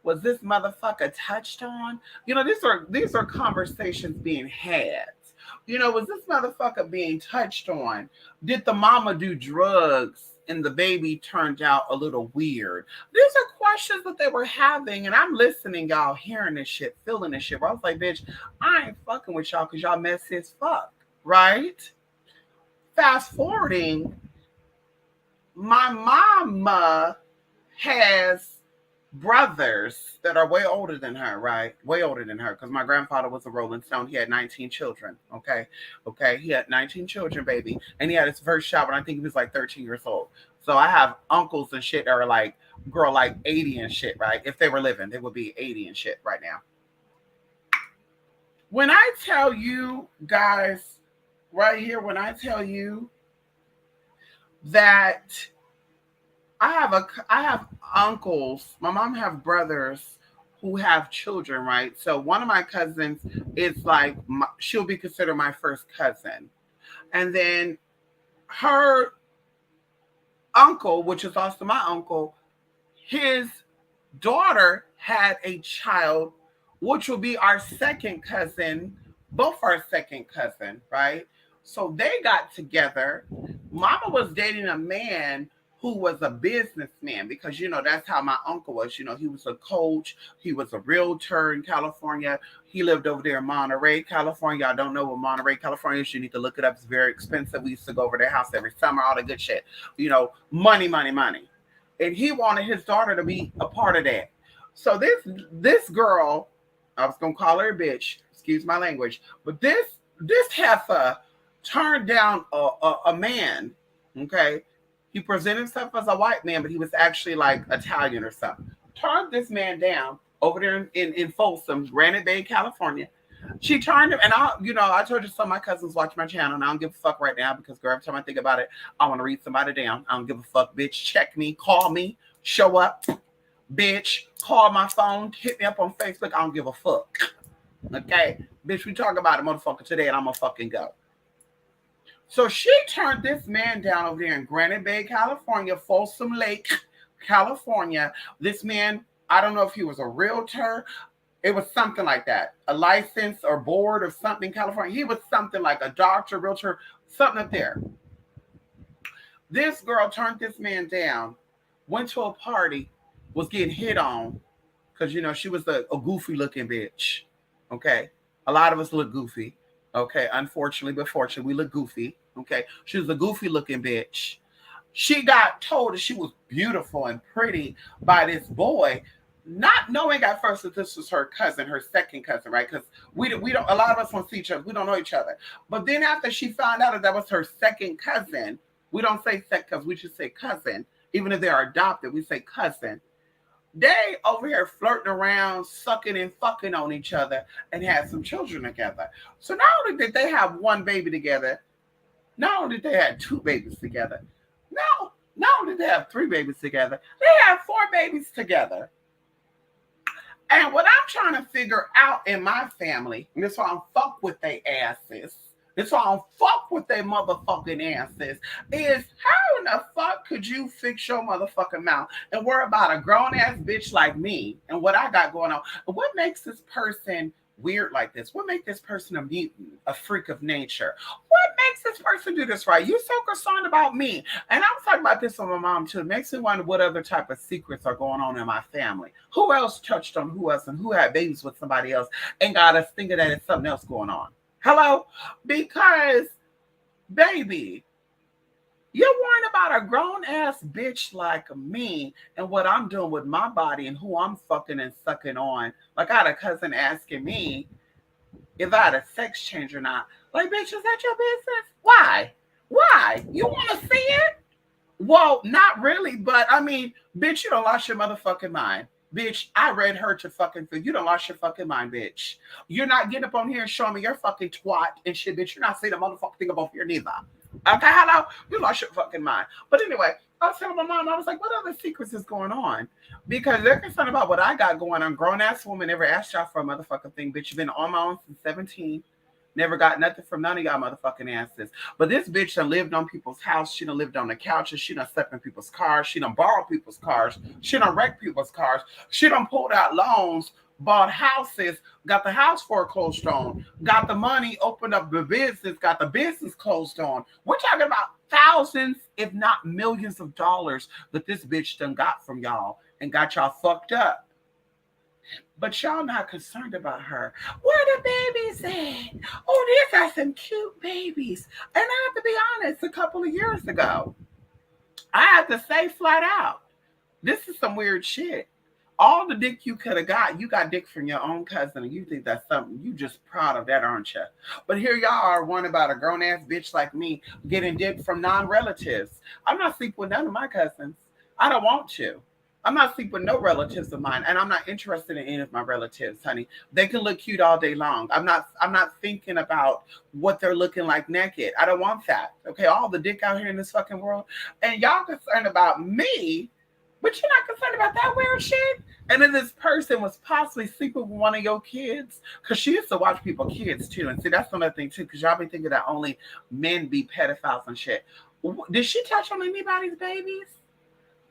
Was this motherfucker touched on? These are conversations being had. Was this motherfucker being touched on? Did the mama do drugs and the baby turned out a little weird? These are questions that they were having, and I'm listening, y'all, hearing this shit, feeling this shit. I was like, bitch, I ain't fucking with y'all because y'all messy as fuck, right? Fast forwarding, my mama has brothers that are way older than her, right? Way older than her, because my grandfather was a Rolling Stone. He had 19 children, okay? He had 19 children, baby. And he had his first child when I think he was like 13 years old. So I have uncles and shit that are like, girl, like 80 and shit, right? If they were living, they would be 80 and shit right now. When I tell you guys, right here when I tell you that I have uncles. My mom have brothers who have children, right? So one of my cousins is like she'll be considered my first cousin, and then her uncle, which is also my uncle, his daughter had a child, which will be our second cousin, both our second cousin, right? So they got together. Mama was dating a man who was a businessman because that's how my uncle was. He was a coach, he was a realtor in California. He lived over there in Monterey, California. I don't know what Monterey, California is. You need to look it up. It's very expensive. We used to go over their house every summer, all the good shit. Money, money, money. And he wanted his daughter to be a part of that. So this girl, I was gonna call her a bitch, excuse my language, but this heifer turned down a man. Okay, he presented himself as a white man, but he was actually like Italian or something. Turned this man down over there in Folsom, Granite Bay, California. She turned him, and I told you some of my cousins watch my channel, and I don't give a fuck right now because, girl, every time I think about it, I want to read somebody down. I don't give a fuck, bitch. Check me, call me, show up, bitch. Call my phone, hit me up on Facebook. I don't give a fuck. Okay, bitch. We talk about a motherfucker today, and I'm gonna fucking go. So she turned this man down over there in Granite Bay, California, Folsom Lake, California. This man, I don't know if he was a realtor. It was something like that, a license or board or something in California. He was something like a doctor, realtor, something up there. This girl turned this man down, went to a party, was getting hit on because, she was a goofy looking bitch. Okay. A lot of us look goofy. Okay. Unfortunately, but fortunately, we look goofy. Okay. She was a goofy looking bitch. She got told that she was beautiful and pretty by this boy, not knowing at first that this was her cousin, her second cousin, right? Because we don't, a lot of us don't see each other. We don't know each other. But then after she found out that was her second cousin, we don't say second cousin, we just say cousin. Even if they're adopted, we say cousin. They over here flirting around, sucking and fucking on each other and had some children together. So not only did they have one baby together, not only did they have two babies together, no, not only did they have three babies together, they had four babies together. And what I'm trying to figure out in my family, and that's why I'm fuck with they asses, that's why I'm fuck with they motherfucking asses, is how in the fuck could you fix your motherfucking mouth and worry about a grown ass bitch like me and what I got going on? And what makes this person weird like this? What makes this person a mutant, a freak of nature? What makes this person do this right? You so concerned about me. And I was talking about this with my mom too. It makes me wonder what other type of secrets are going on in my family. Who else touched on who else and who had babies with somebody else and got us thinking that it's something else going on? Hello? Because, baby, you're worrying about a grown ass bitch like me and what I'm doing with my body and who I'm fucking and sucking on. Like, I had a cousin asking me if I had a sex change or not. Like, bitch, is that your business? Why? Why? You want to see it? Well, not really, but I mean, bitch, you don't lost your motherfucking mind. Bitch, I read her to fucking feel. You don't lost your fucking mind, bitch. You're not getting up on here and showing me your fucking twat and shit, bitch. You're not saying a motherfucking thing about here neither. Okay, hello? You lost your fucking mind. But anyway, I was telling my mom, I was like, what other secrets is going on? Because they're concerned about what I got going on. Grown ass woman never asked y'all for a motherfucking thing, bitch. You've been on my own since 17. Never got nothing from none of y'all motherfucking asses. But this bitch done lived on people's house. She done lived on the couches. She done slept in people's cars. She done borrowed people's cars. She done wrecked people's cars. She done pulled out loans, bought houses, got the house foreclosed on, got the money, opened up the business, got the business closed on. We're talking about thousands, if not millions of dollars that this bitch done got from y'all and got y'all fucked up. But y'all not concerned about her. Where the babies at? Oh, these are some cute babies. And I have to be honest, a couple of years ago, I had to say flat out, this is some weird shit. All the dick you could have got, you got dick from your own cousin, and you think that's something, you just proud of that, aren't you? But here y'all are worrying about a grown-ass bitch like me getting dick from non-relatives. I'm not sleeping with none of my cousins. I don't want to. I'm not sleeping with no relatives of mine, and I'm not interested in any of my relatives, honey. They can look cute all day long. I'm not thinking about what they're looking like naked. I don't want that. Okay, all the dick out here in this fucking world, and y'all concerned about me, but you're not concerned about that weird shit. And then this person was possibly sleeping with one of your kids because she used to watch people kids too. And see, that's another thing too, because y'all be thinking that only men be pedophiles and shit. Did she touch on anybody's babies?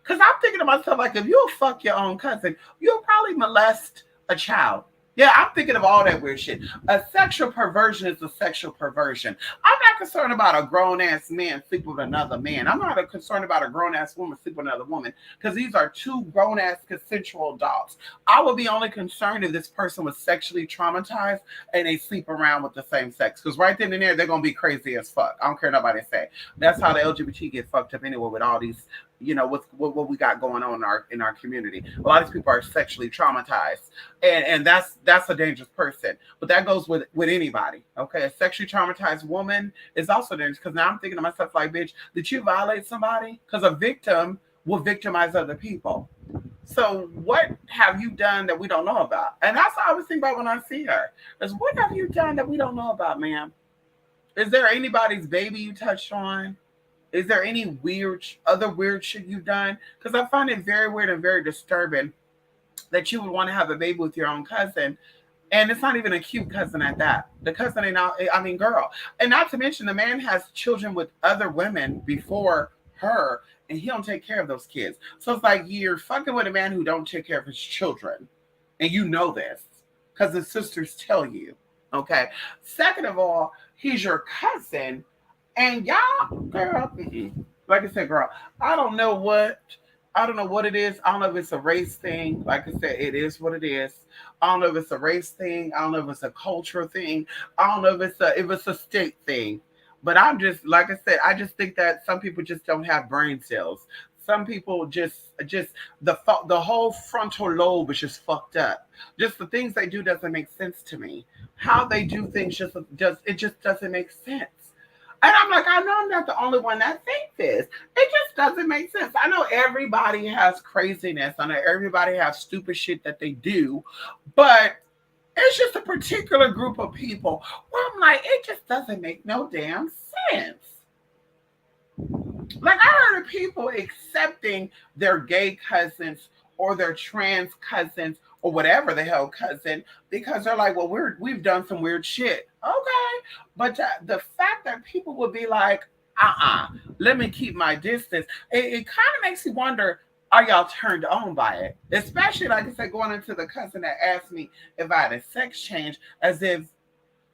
Because I'm thinking to myself, like, if you'll fuck your own cousin, you'll probably molest a child. Yeah, I'm thinking of all that weird shit. A sexual perversion is a sexual perversion. I'm not concerned about a grown ass man sleeping with another man. I'm not concerned about a grown ass woman sleeping with another woman because these are two grown ass consensual adults. I would be only concerned if this person was sexually traumatized and they sleep around with the same sex. Because right then and there, they're gonna be crazy as fuck. I don't care nobody say. That's how the LGBT get fucked up anyway with all these, with what we got going on in our community. A lot of these people are sexually traumatized, and that's a dangerous person. But that goes with anybody. Okay, a sexually traumatized woman is also dangerous because now I'm thinking to myself like, bitch, did you violate somebody? Because a victim will victimize other people. So what have you done that we don't know about? And that's what I was thinking about when I see her. Is what have you done that we don't know about, ma'am? Is there anybody's baby you touched on? Is there any other weird shit you've done? Because I find it very weird and very disturbing that you would want to have a baby with your own cousin. And it's not even a cute cousin at that. The cousin ain't out, I mean, girl. And not to mention, the man has children with other women before her, and he don't take care of those kids. So it's like you're fucking with a man who don't take care of his children. And you know this because his sisters tell you. Okay. Second of all, he's your cousin. And y'all, girl, like I said, girl, I don't know what it is. I don't know if it's a race thing. Like I said, it is what it is. I don't know if it's a race thing. I don't know if it's a culture thing. I don't know if it's a state thing. But I'm just, like I said, I just think that some people just don't have brain cells. Some people just the whole frontal lobe is just fucked up. Just the things they do doesn't make sense to me. How they do things just doesn't make sense. And I'm like, I know I'm not the only one that thinks this. It just doesn't make sense. I know everybody has craziness. I know everybody has stupid shit that they do, but it's just a particular group of people where I'm like, it just doesn't make no damn sense. Like I heard of people accepting their gay cousins or their trans cousins or whatever the hell cousin because they're like, well, we've done some weird shit. Okay. But the fact that people would be like, let me keep my distance, it kind of makes you wonder, are y'all turned on by it? Especially, like I said, going into the cousin that asked me if I had a sex change, as if,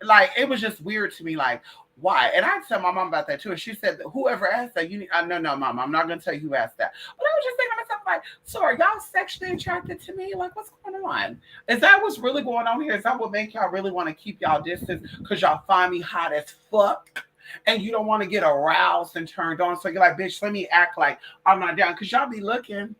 like, it was just weird to me, like, why? And I tell my mom about that too. And she said, whoever asked that, no, mom, I'm not going to tell you who asked that. But I was just thinking to myself, like, so are y'all sexually attracted to me? Like, what's going on? Is that what's really going on here? Is that what make y'all really want to keep y'all distance because y'all find me hot as fuck? And you don't want to get aroused and turned on. So you're like, bitch, let me act like I'm not down. Because y'all be looking.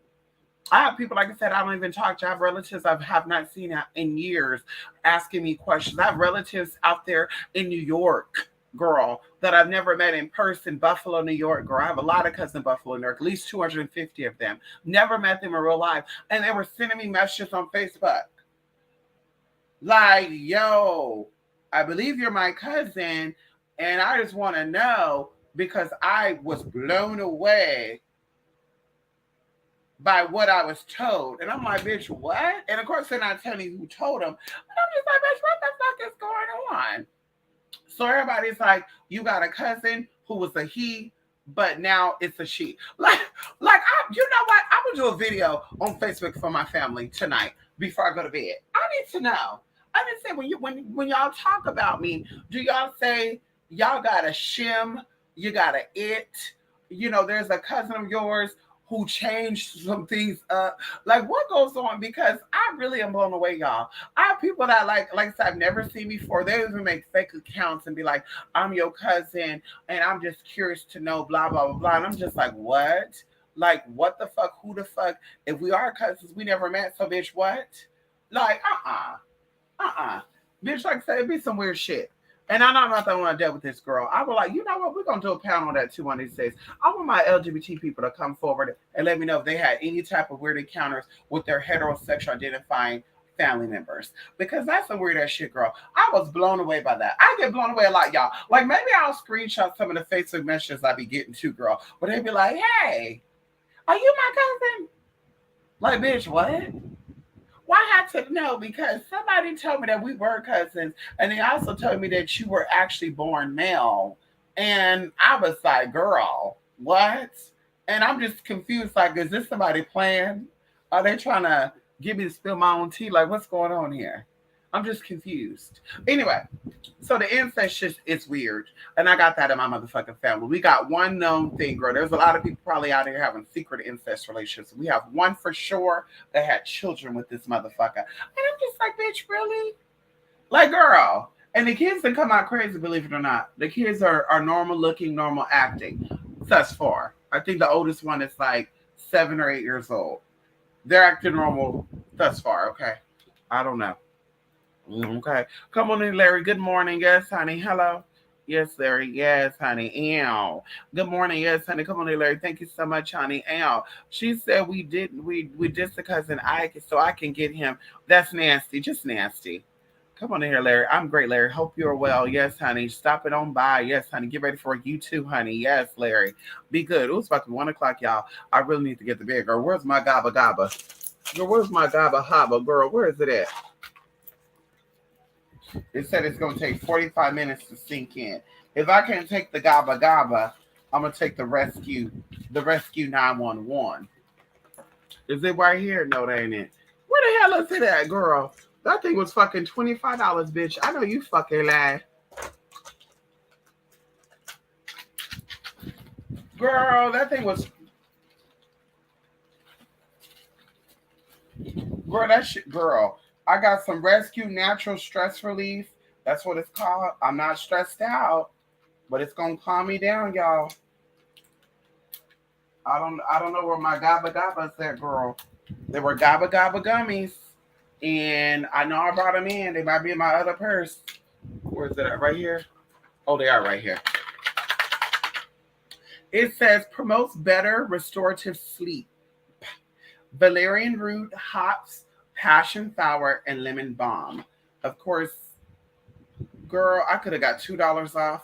I have people, like I said, I don't even talk to. I have relatives I have not seen in years asking me questions. I have relatives out there in New York, girl, that I've never met in person. Buffalo, New York, girl. I have a lot of cousins in Buffalo, New York, at least 250 of them. Never met them in real life. And they were sending me messages on Facebook. Like, yo, I believe you're my cousin. And I just want to know because I was blown away by what I was told. And I'm like, bitch, what? And of course, they're not telling you who told them. And I'm just like, bitch, what the fuck is going on? So everybody's like, you got a cousin who was a he, but now it's a she. You know what? I'm going to do a video on Facebook for my family tonight before I go to bed. I need to know. I need to say, when y'all talk about me, do y'all say, y'all got a shim, you got a it, there's a cousin of yours who changed some things up. Like, what goes on? Because I really am blown away, y'all. I have people that, like I said, I've never seen before. They even make fake accounts and be like, I'm your cousin, and I'm just curious to know, blah, blah, blah, blah. And I'm just like, what? Like, what the fuck? Who the fuck? If we are cousins, we never met, so bitch, what? Like, Bitch, like I said, it'd be some weird shit. And I know I'm not the one to deal with this girl. I was like, you know what? We're gonna do a panel on that too one of these days. I want my LGBT people to come forward and let me know if they had any type of weird encounters with their heterosexual identifying family members. Because that's some weird ass shit, girl. I was blown away by that. I get blown away a lot, y'all. Like maybe I'll screenshot some of the Facebook messages I be getting too, girl. But they be like, hey, are you my cousin? Like, bitch, what? Well, I had to know because somebody told me that we were cousins, and they also told me that you were actually born male. And I was like, girl, what? And I'm just confused. Like, is this somebody playing? Are they trying to get me to spill my own tea? Like, what's going on here? I'm just confused. Anyway, so the incest shit is weird. And I got that in my motherfucking family. We got one known thing, girl. There's a lot of people probably out here having secret incest relationships. We have one for sure that had children with this motherfucker. And I'm just like, bitch, really? Like, girl. And the kids that come out crazy, believe it or not. The kids are normal looking, normal acting thus far. I think the oldest one is like 7 or 8 years old. They're acting normal thus far, okay? I don't know. Okay. Come on in, Larry. Good morning. Yes, honey. Hello. Yes, Larry. Yes, honey. Ew. Good morning. Yes, honey. Come on in, Larry. Thank you so much, honey. Ew. She said we dissed the cousin Ike so I can get him. That's nasty. Just nasty. Come on in here, Larry. I'm great, Larry. Hope you're well. Yes, honey. Stop it on by. Yes, honey. Get ready for you too, honey. Yes, Larry. Be good. It was about to be 1 o'clock, y'all. I really need to get the bed, girl. Where's my gabba gabba? Girl, where's my gabba haba, girl? Where is it at? It said it's going to take 45 minutes to sink in. If I can't take the gabba gabba, I'm going to take the rescue 911. Is it right here? No, that ain't it. Where the hell is it at, girl? That thing was fucking $25, bitch. I know you fucking lie. Girl, that thing was... Girl, that shit... Girl, I got some Rescue Natural Stress Relief. That's what it's called. I'm not stressed out, but it's gonna calm me down, y'all. I don't know where my gabba gabba's at, girl. They were gabba gabba gummies, and I know I brought them in. They might be in my other purse. Where is it at? Right here? Oh, they are right here. It says promotes better restorative sleep. Valerian root, hops, passion flower, and lemon balm. Of course, girl, I could have got $2 off.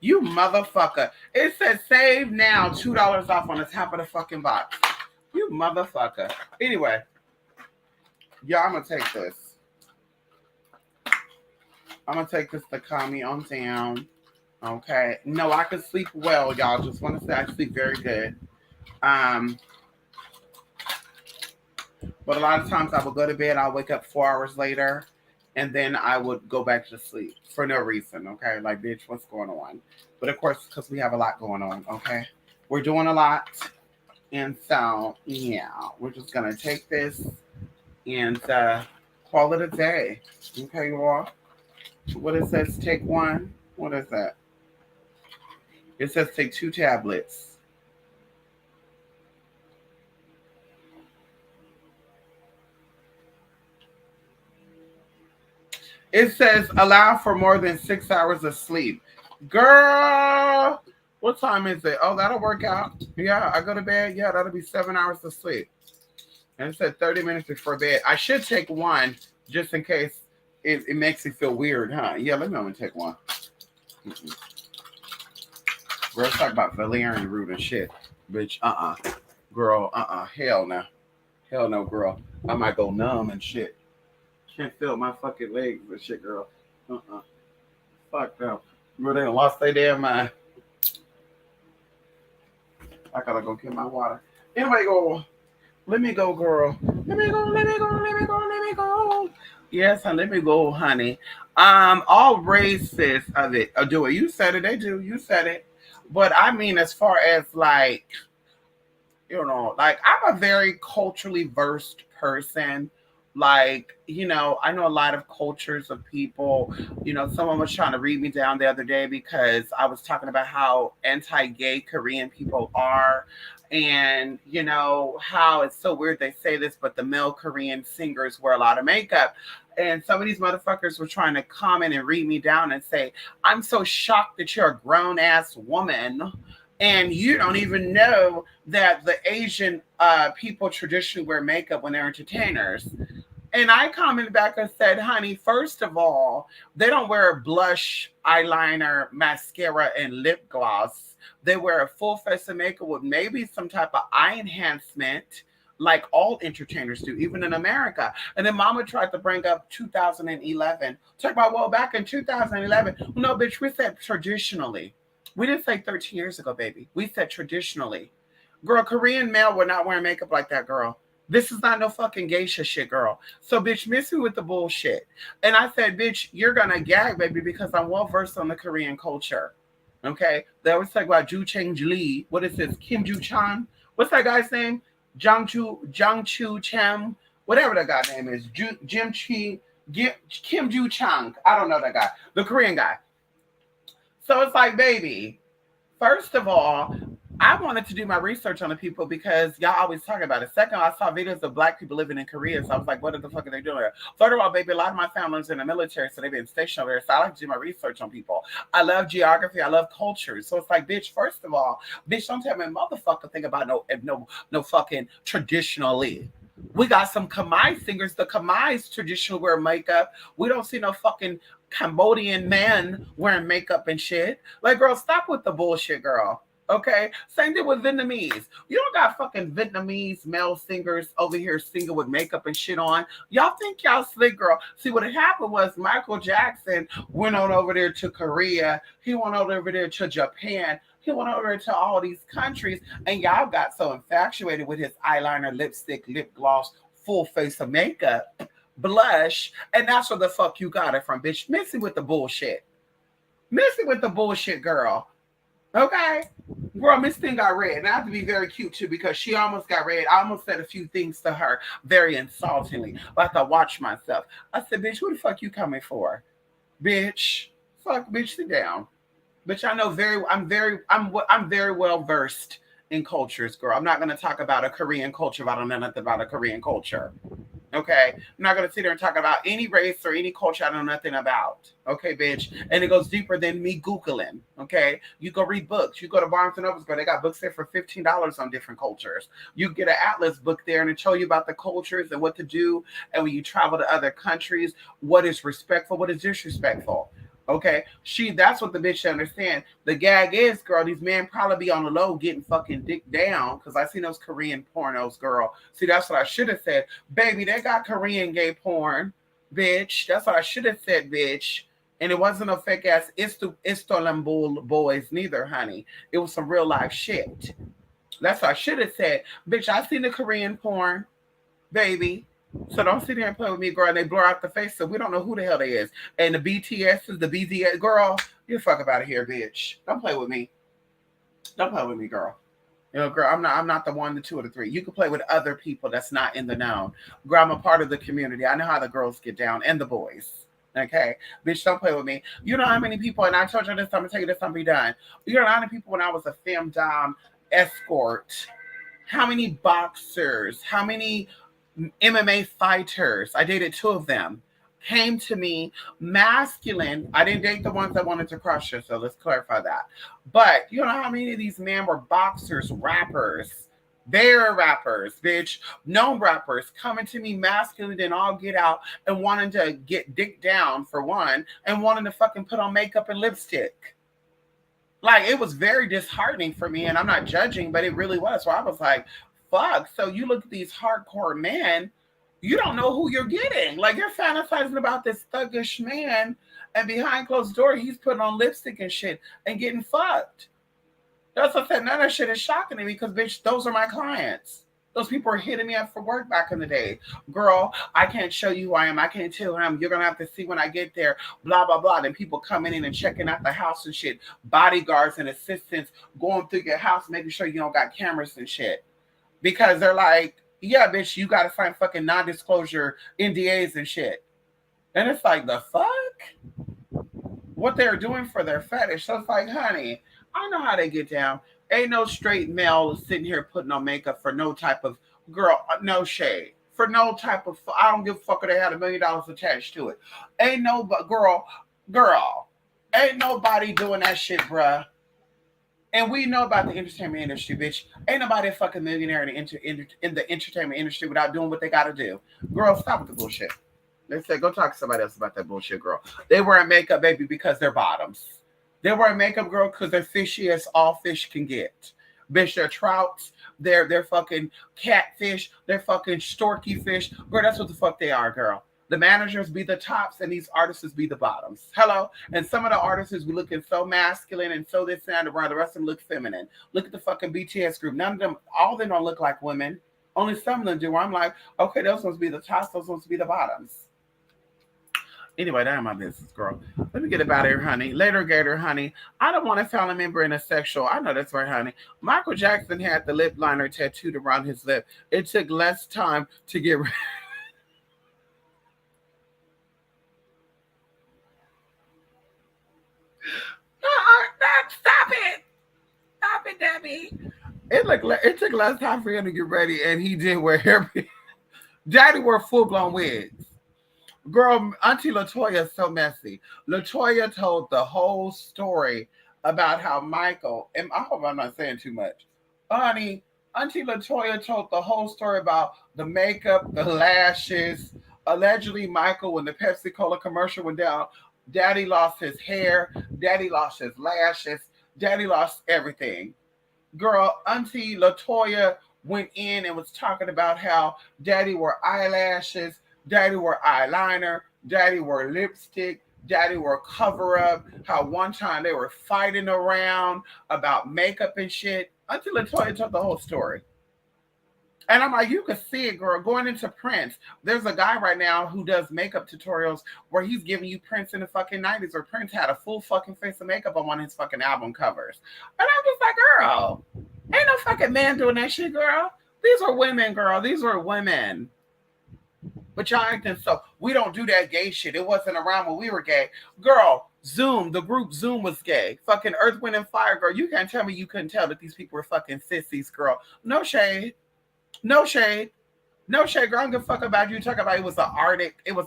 You motherfucker. It says save now, $2 off on the top of the fucking box. You motherfucker. Anyway, y'all, I'm going to take this. I'm going to take this to calm me on down. Okay. No, I can sleep well, y'all. Just want to say I sleep very good. But a lot of times I will go to bed, I'll wake up 4 hours later, and then I would go back to sleep for no reason, okay? Like, bitch, what's going on? But of course, because we have a lot going on, okay? We're doing a lot. And so, yeah, we're just going to take this and call it a day. Okay, you all? What it says, take one. What is that? It says take 2 tablets. It says allow for more than 6 hours of sleep. Girl, what time is it? Oh, that'll work out. Yeah, I go to bed. Yeah, that'll be 7 hours of sleep. And it said 30 minutes before bed. I should take one just in case it makes you feel weird, huh? Yeah, let me know when to take one. Girl, let's talk about valerian root and shit. Bitch, Girl, hell no. Hell no, girl. I might go numb and shit. Can't feel my fucking legs and shit, girl. Fuck them. Girl, they lost their damn mind. I gotta go get my water. Anyway, go. Let me go, girl. Let me go. Yes, honey, let me go, honey. All races of it do it. You said it, they do. You said it. But I mean, as far as like, like I'm a very culturally versed person. Like, I know a lot of cultures of people. Someone was trying to read me down the other day because I was talking about how anti-gay Korean people are. And, how it's so weird they say this, but the male Korean singers wear a lot of makeup. And some of these motherfuckers were trying to comment and read me down and say, I'm so shocked that you're a grown ass woman and you don't even know that the Asian people traditionally wear makeup when they're entertainers. And I commented back and said, honey, first of all, they don't wear blush, eyeliner, mascara, and lip gloss. They wear a full face of makeup with maybe some type of eye enhancement, like all entertainers do, even in America. And then mama tried to bring up 2011. Talk about, well, back in 2011. No, bitch, we said traditionally. We didn't say 13 years ago, baby. We said traditionally. Girl, Korean male were not wearing makeup like that, girl. This is not no fucking geisha shit, girl. So, bitch, miss me with the bullshit. And I said, bitch, you're gonna gag, baby, because I'm well versed on the Korean culture. Okay? They always talk about Ju Chang Lee. What is this? Kim Ju Chan? What's that guy's name? Jang Chu Cham, whatever that guy's name is. Kim Ju Chang. I don't know that guy. The Korean guy. So it's like, baby, first of all, I wanted to do my research on the people because y'all always talk about it. Second, I saw videos of black people living in Korea, so I was like, what the fuck are they doing there? Third of all, baby, a lot of my family's in the military, so they've been stationed over there, so I like to do my research on people. I love geography, I love culture, so it's like, bitch, first of all, bitch, don't tell me a motherfucker think about no fucking traditionally. We got some Khmer singers. The Khmer's traditional wear makeup. We don't see no fucking Cambodian men wearing makeup and shit. Like, girl, stop with the bullshit, girl. Okay, same thing with Vietnamese. You don't got fucking Vietnamese male singers over here singing with makeup and shit on. Y'all think y'all slick, girl. See, what had happened was Michael Jackson went on over there to Korea. He went over there to Japan. He went over to all these countries, and y'all got so infatuated with his eyeliner, lipstick, lip gloss, full face of makeup, blush, and that's where the fuck you got it from, bitch. Missy with the bullshit. Missy with the bullshit, girl. Okay? Girl, Miss Thing got red. And I have to be very cute too because she almost got red. I almost said a few things to her very insultingly. Like I watched myself. I said, bitch, who the fuck you coming for? Bitch. Fuck, bitch, sit down. Bitch, I know I'm very well versed in cultures, girl. I'm not gonna talk about a Korean culture if I don't know nothing about a Korean culture. Okay, I'm not gonna sit there and talk about any race or any culture I know nothing about. Okay, bitch, and it goes deeper than me googling. Okay, you go read books. You go to Barnes and Nobles, girl. They got books there for $15 on different cultures. You get an atlas book there and it show you about the cultures and what to do. And when you travel to other countries, what is respectful, what is disrespectful. Okay, that's what the bitch should understand. The gag is, girl, these men probably be on the low getting fucking dick down because I seen those Korean pornos, girl. See, that's what I should have said. Baby, they got Korean gay porn, bitch. That's what I should have said, bitch. And it wasn't a fake ass Istanbul boys neither, honey. It was some real life shit. That's what I should have said. Bitch, I seen the Korean porn, baby. So don't sit there and play with me, girl. And they blur out the face, so we don't know who the hell they is. And the BTS is the BTS, girl. You fuck up out of here, bitch. Don't play with me. Don't play with me, girl. You know, girl, I'm not the one, the two, or the three. You can play with other people that's not in the known. Girl, I'm a part of the community. I know how the girls get down and the boys. Okay, bitch, don't play with me. You know how many people, and I told you this, I'm gonna tell you this, I'm be done. You know how many people when I was a femdom escort, how many boxers, how many MMA fighters, I dated 2 of them, came to me masculine. I didn't date the ones that wanted to crush her, so let's clarify that. But you know how many of these men were boxers, rappers, they're rappers, bitch, known rappers coming to me masculine and all get out and wanting to get dick down for one and wanting to fucking put on makeup and lipstick. Like, it was very disheartening for me, and I'm not judging, but it really was. So I was like, fuck. So you look at these hardcore men, you don't know who you're getting. Like, you're fantasizing about this thuggish man, and behind closed door, he's putting on lipstick and shit and getting fucked. That's what I said. None of that shit is shocking to me because, bitch, those are my clients. Those people are hitting me up for work back in the day. Girl, I can't show you who I am. I can't tell him. You're going to have to see when I get there. Blah, blah, blah. Then people coming in and checking out the house and shit. Bodyguards and assistants going through your house, making sure you don't got cameras and shit. Because they're like, yeah, bitch, you got to sign fucking non-disclosure NDAs and shit. And it's like, the fuck? What they're doing for their fetish. So it's like, honey, I know how they get down. Ain't no straight male sitting here putting on makeup for no type of girl, no shade. for no type of, I don't give a fuck if they had $1 million attached to it. Ain't no, but girl, ain't nobody doing that shit, bruh. And we know about the entertainment industry, bitch. Ain't nobody a fucking millionaire in the entertainment industry without doing what they gotta do. Girl, stop with the bullshit. They said, go talk to somebody else about that bullshit, girl. They wearing makeup, baby, because they're bottoms. They wearing makeup, girl, because they're fishy as all fish can get. Bitch, they're trouts. They're fucking catfish. They're fucking storky fish. Girl, that's what the fuck they are, girl. The managers be the tops and these artists be the bottoms. Hello? And some of the artists be looking so masculine and so this and around. The rest of them look feminine. Look at the fucking BTS group. None of them, all of them don't look like women. Only some of them do. I'm like, okay, those ones be the tops, those ones be the bottoms. Anyway, that ain't my business, girl. Let me get about here, honey. Later, Gator, honey. I don't want a family member in a sexual. I know that's right, honey. Michael Jackson had the lip liner tattooed around his lip. It took less time to get rid. Stop it. Stop it, Debbie. It took less time for him to get ready, and he did wear hair. Daddy wore full-blown wigs. Girl, Auntie Latoya is so messy. Latoya told the whole story about how Michael, and I hope I'm not saying too much. Honey, Auntie Latoya told the whole story about the makeup, the lashes. Allegedly, Michael, when the Pepsi Cola commercial went down, Daddy lost his hair, Daddy lost his lashes, Daddy lost everything. Girl, Auntie Latoya went in and was talking about how Daddy wore eyelashes, Daddy wore eyeliner, Daddy wore lipstick, Daddy wore cover up. How one time they were fighting around about makeup and shit. Auntie Latoya told the whole story. And I'm like, you can see it, girl. Going into Prince, there's a guy right now who does makeup tutorials where he's giving you Prince in the fucking 90s, where Prince had a full fucking face of makeup on one of his fucking album covers. And I'm just like, girl, ain't no fucking man doing that shit, girl. These are women, girl. These are women. But y'all acting so, we don't do that gay shit. It wasn't around when we were gay. Girl, Zoom, the group Zoom was gay. Fucking Earth, Wind, and Fire, girl. You can't tell me you couldn't tell that these people were fucking sissies, girl. No shade. No shade. No shade, girl. I don't give a fuck about you. Talk about it was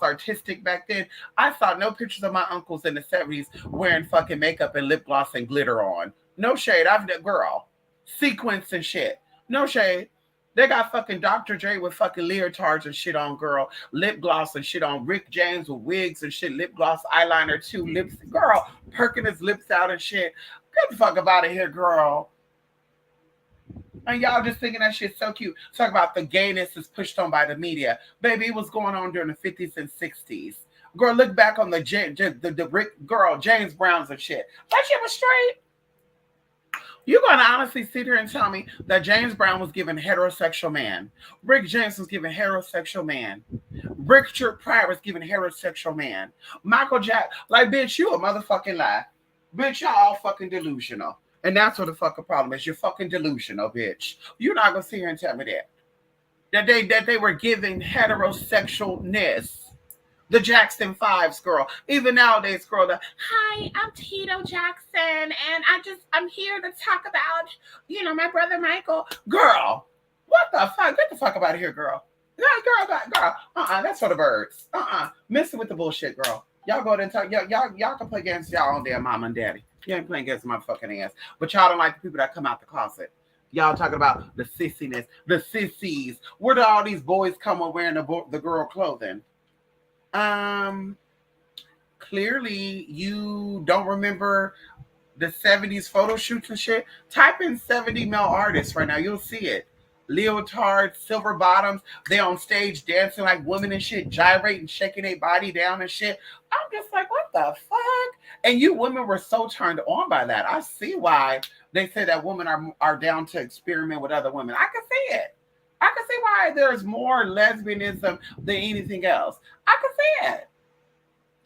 artistic back then. I saw no pictures of my uncles in the 70s wearing fucking makeup and lip gloss and glitter on. No shade. Girl. Sequins and shit. No shade. They got fucking Dr. Dre with fucking leotards and shit on, girl. Lip gloss and shit on. Rick James with wigs and shit. Lip gloss, eyeliner too. Lips, girl. Perking his lips out and shit. Get the fuck up out of here, girl. And y'all just thinking that shit's so cute. Talk about the gayness is pushed on by the media. Baby, it was going on during the 50s and 60s. Girl, look back on the Rick, girl, James Brown's and shit. That shit was straight. You're going to honestly sit here and tell me that James Brown was given heterosexual man. Rick James was given heterosexual man. Richard Pryor was given heterosexual man. Michael Jackson, like, bitch, you a motherfucking lie. Bitch, y'all all fucking delusional. And that's what the fucking problem is. You're fucking delusional, bitch. You're not going to sit here and tell me that. That they were given heterosexualness. The Jackson Fives, girl. Even nowadays, girl. Hi, I'm Tito Jackson, and I'm here to talk about, my brother Michael. Girl, what the fuck? Get the fuck up out of here, girl. No, girl. That's for the birds. Messing with the bullshit, girl. Y'all go there and talk. Y'all can play against y'all own damn mama and daddy. You ain't playing against my fucking ass. But y'all don't like the people that come out the closet. Y'all talking about the sissiness, the sissies. Where do all these boys come when wearing the girl clothing? Clearly you don't remember the 70s photo shoots and shit. Type in 70 male artists right now. You'll see it. Leotards, silver bottoms. They on stage dancing like women and shit, gyrating, shaking their body down and shit. I'm just like, what the fuck? And you women were so turned on by that. I see why they say that women are down to experiment with other women. I can see it. I can see why there's more lesbianism than anything else. I can see it.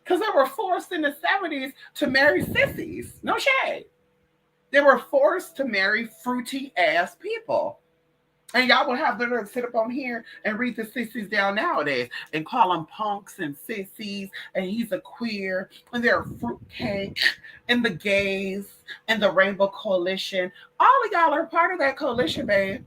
Because they were forced in the 70s to marry sissies. No shade. They were forced to marry fruity ass people. And y'all will have to sit up on here and read the sissies down nowadays and call them punks and sissies, and he's a queer, and they're a fruitcake, and the gays, and the Rainbow Coalition. All of y'all are part of that coalition, babe.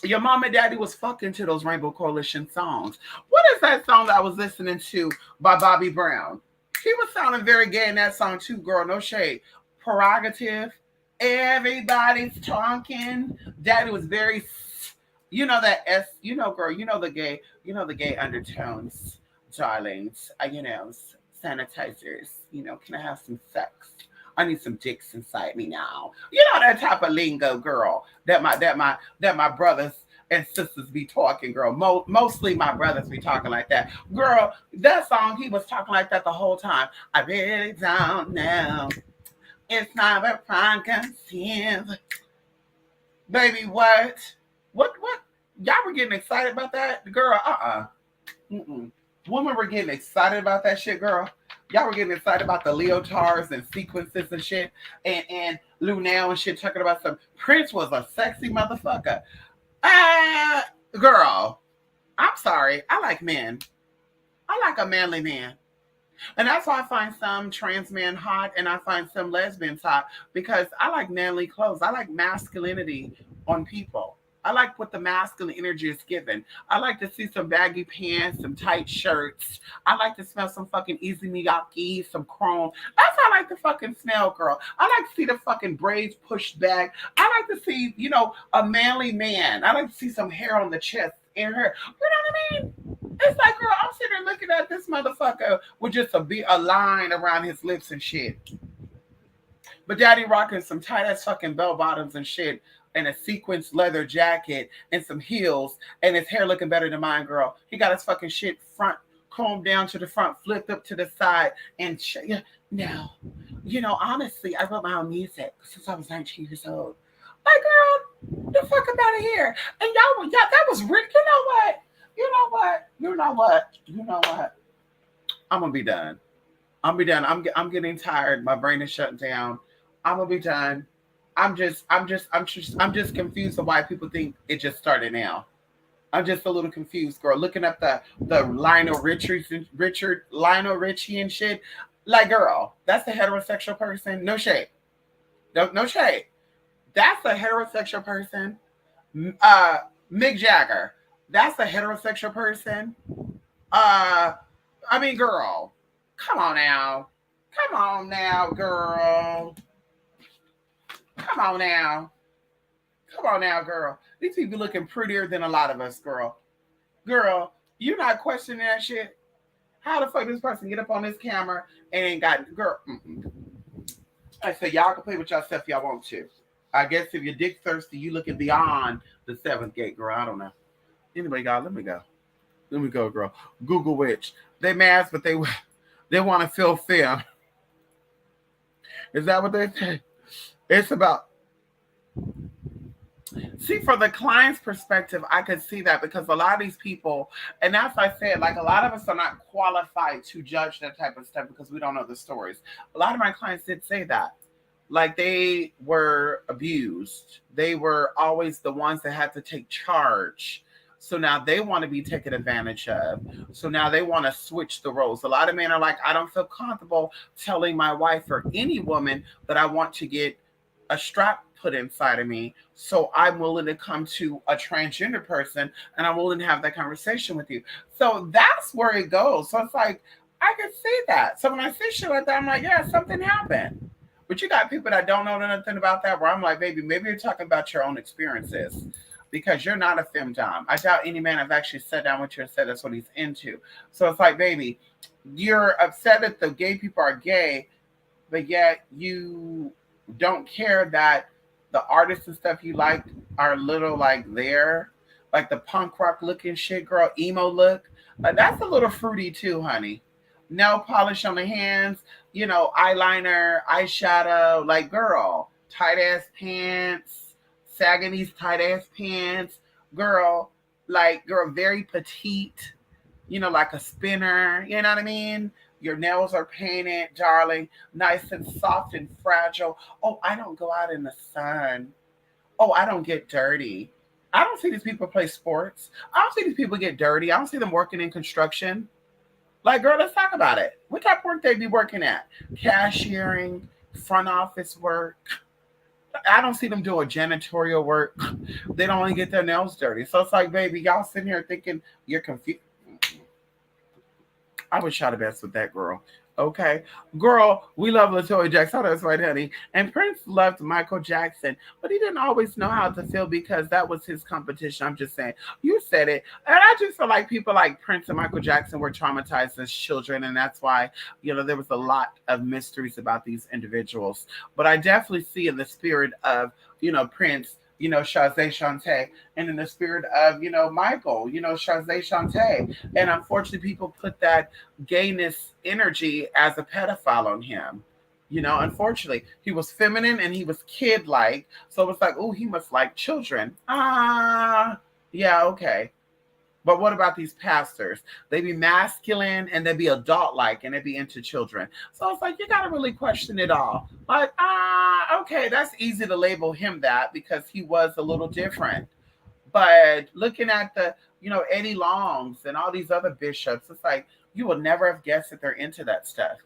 Your mom and daddy was fucking to those Rainbow Coalition songs. What is that song that I was listening to by Bobby Brown? He was sounding very gay in that song too, girl. No shade. Prerogative. Everybody's talking. Daddy was very, you know that S. You know, girl. You know the gay. You know the gay undertones, darlings. Sanitizers. Can I have some sex? I need some dicks inside me now. You know that type of lingo, girl. That my brothers and sisters be talking, girl. Mostly my brothers be talking like that, girl. That song, he was talking like that the whole time. I really don't know. It's not a prime conceive, baby. What? What? Y'all were getting excited about that, girl? Mm-mm. Women were getting excited about that shit, girl. Y'all were getting excited about the leotards and sequences and shit, and Lunel and shit, talking about some. Prince was a sexy motherfucker. Girl, I'm sorry. I like men. I like a manly man. And that's why I find some trans men hot and I find some lesbians hot because I like manly clothes. I like masculinity on people. I like what the masculine energy is given. I like to see some baggy pants, some tight shirts. I like to smell some fucking Easy Miyake, some chrome. That's how I like to fucking smell, girl. I like to see the fucking braids pushed back. I like to see, a manly man. I like to see some hair on the chest and hair. You know what I mean? It's like, girl, I'm sitting there looking at this motherfucker with just a line around his lips and shit. But daddy rocking some tight ass fucking bell bottoms and shit and a sequins leather jacket and some heels and his hair looking better than mine, girl. He got his fucking shit front combed down to the front, flipped up to the side, and now, honestly, I wrote my own music since I was 19 years old. Like, girl, the fuck out of here. And y'all, that was real. You know what? You know what? You know what? You know what? I'm gonna be done. I'm be done. I'm getting tired. My brain is shutting down. I'm gonna be done. I'm just confused of why people think it just started now. I'm just a little confused, girl. Looking up the Lionel Richie and shit. Like, girl, that's a heterosexual person. No shade. No shade. That's a heterosexual person. Mick Jagger. That's a heterosexual person. Uh, I mean, girl, come on now. Come on now, girl. Come on now. Come on now, girl. These people looking prettier than a lot of us, girl. Girl, you not questioning that shit? How the fuck this person get up on this camera and ain't got girl? I said y'all can play with yourself if y'all want to. I guess if you're dick thirsty, you looking beyond the seventh gate, girl. I don't know. Anyway, y'all, let me go. Let me go, girl. Google witch. They mask, but they want to feel fear. Is that what they say? It's about. See, from the client's perspective, I could see that because a lot of these people, and as I said, like a lot of us are not qualified to judge that type of stuff because we don't know the stories. A lot of my clients did say that. Like they were abused. They were always the ones that had to take charge. So now they want to be taken advantage of. So now they want to switch the roles. A lot of men are like, I don't feel comfortable telling my wife or any woman that I want to get a strap put inside of me. So I'm willing to come to a transgender person and I'm willing to have that conversation with you. So that's where it goes. So it's like, I can see that. So when I see shit like that, I'm like, yeah, something happened. But you got people that don't know nothing about that where I'm like, baby, maybe you're talking about your own experiences because you're not a femdom. I doubt any man have actually sat down with you and said that's what he's into. So it's like, baby, you're upset that the gay people are gay, but yet you don't care that the artists and stuff you like are little like there, like the punk rock looking shit, girl, emo look. Like that's a little fruity too, honey. Nail polish on the hands, eyeliner, eyeshadow, like girl, tight ass pants, sagging these tight ass pants, girl, like girl, very petite, like a spinner, you know what I mean? Your nails are painted, darling, nice and soft and fragile. Oh, I don't go out in the sun. Oh, I don't get dirty. I don't see these people play sports. I don't see these people get dirty. I don't see them working in construction. Like, girl, let's talk about it. What type of work they be working at? Cashiering, front office work, I don't see them doing janitorial work. They don't want to get their nails dirty. So it's like, baby, y'all sitting here thinking you're confused. I would try the best with that girl. Okay. Girl, we love Latoya Jackson. Oh, that's right, honey. And Prince loved Michael Jackson, but he didn't always know how to feel because that was his competition. I'm just saying. You said it. And I just feel like people like Prince and Michael Jackson were traumatized as children. And that's why, there was a lot of mysteries about these individuals. But I definitely see in the spirit of, Prince, Shazay Shantae, and in the spirit of, Michael, Shazay Shantae. And unfortunately, people put that gayness energy as a pedophile on him. Unfortunately, he was feminine and he was kid like. So it's like, oh, he must like children. Yeah, okay. But what about these pastors? They be masculine and they be adult like and they be into children. So it's like you gotta really question it all. Like, okay, that's easy to label him that because he was a little different. But looking at the, Eddie Longs and all these other bishops, it's like you will never have guessed that they're into that stuff.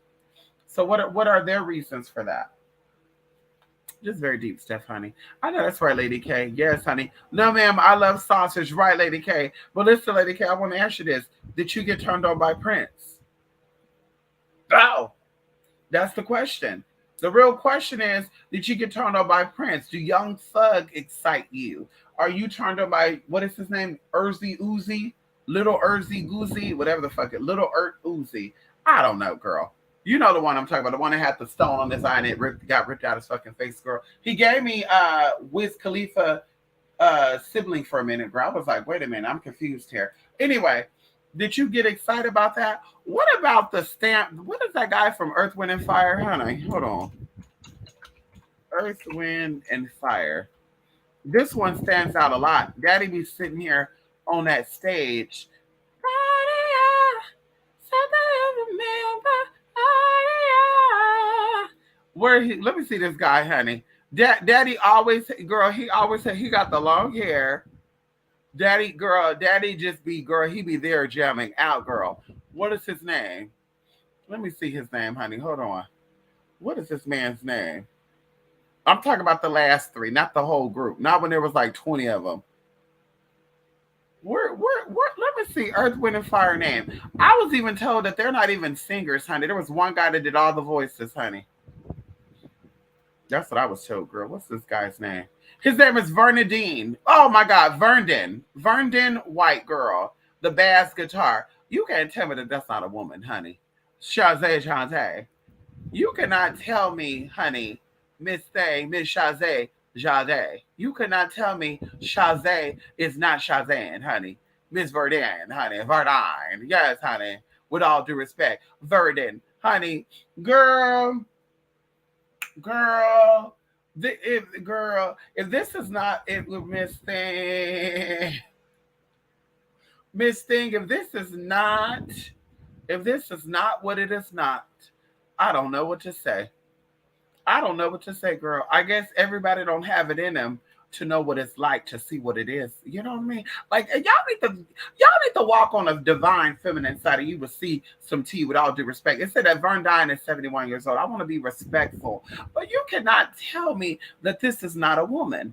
So what are their reasons for that? Just very deep stuff, honey. I know that's right, Lady K. Yes, honey. No, ma'am, I love sausage. Right, Lady K. But listen, Lady K, I want to ask you this. Did you get turned on by Prince? Oh, that's the question. The real question is, did you get turned on by Prince? Do Young Thug excite you? Are you turned on by, what is his name? Uzi Uzi? Little Uzi Goozy? Whatever the fuck it. Little Uzi. I don't know, girl. You know the one I'm talking about, the one that had the stone on his eye and it got ripped out his fucking face, girl. He gave me Wiz Khalifa sibling for a minute, girl. I was like, wait a minute, I'm confused here. Anyway, did you get excited about that? What about the stamp? What is that guy from Earth, Wind, and Fire? Honey, hold on. Earth, Wind, and Fire. This one stands out a lot. Daddy be sitting here on that stage. Let me see this guy, honey. Daddy always, girl, he always said he got the long hair. Daddy just be, girl, he be there jamming out, girl. What is his name? Let me see his name, honey. Hold on. What is this man's name? I'm talking about the last three, not the whole group. Not when there was like 20 of them. Let me see Earth, Wind, and Fire name. I was even told that they're not even singers, honey. There was one guy that did all the voices, honey. That's what I was told, girl. What's this guy's name? His name is Vernadine. Oh my God, Verndon White, girl. The bass guitar. You can't tell me that that's not a woman, honey. Shazay Shantae. You cannot tell me, honey, Miss Shazay Jade. You cannot tell me Shazay is not Shazan, honey. Miss Verdine, honey. Verdine. Yes, honey. With all due respect. Verdin, honey. Girl, if this is not it with Miss Thing, if this is not what it is not, I don't know what to say. I don't know what to say, girl. I guess everybody don't have it in them to know what it's like to see what it is. You know what I mean? Like y'all need to walk on a divine feminine side and you will see some tea with all due respect. It said that Vern Dine is 71 years old. I want to be respectful. But you cannot tell me that this is not a woman.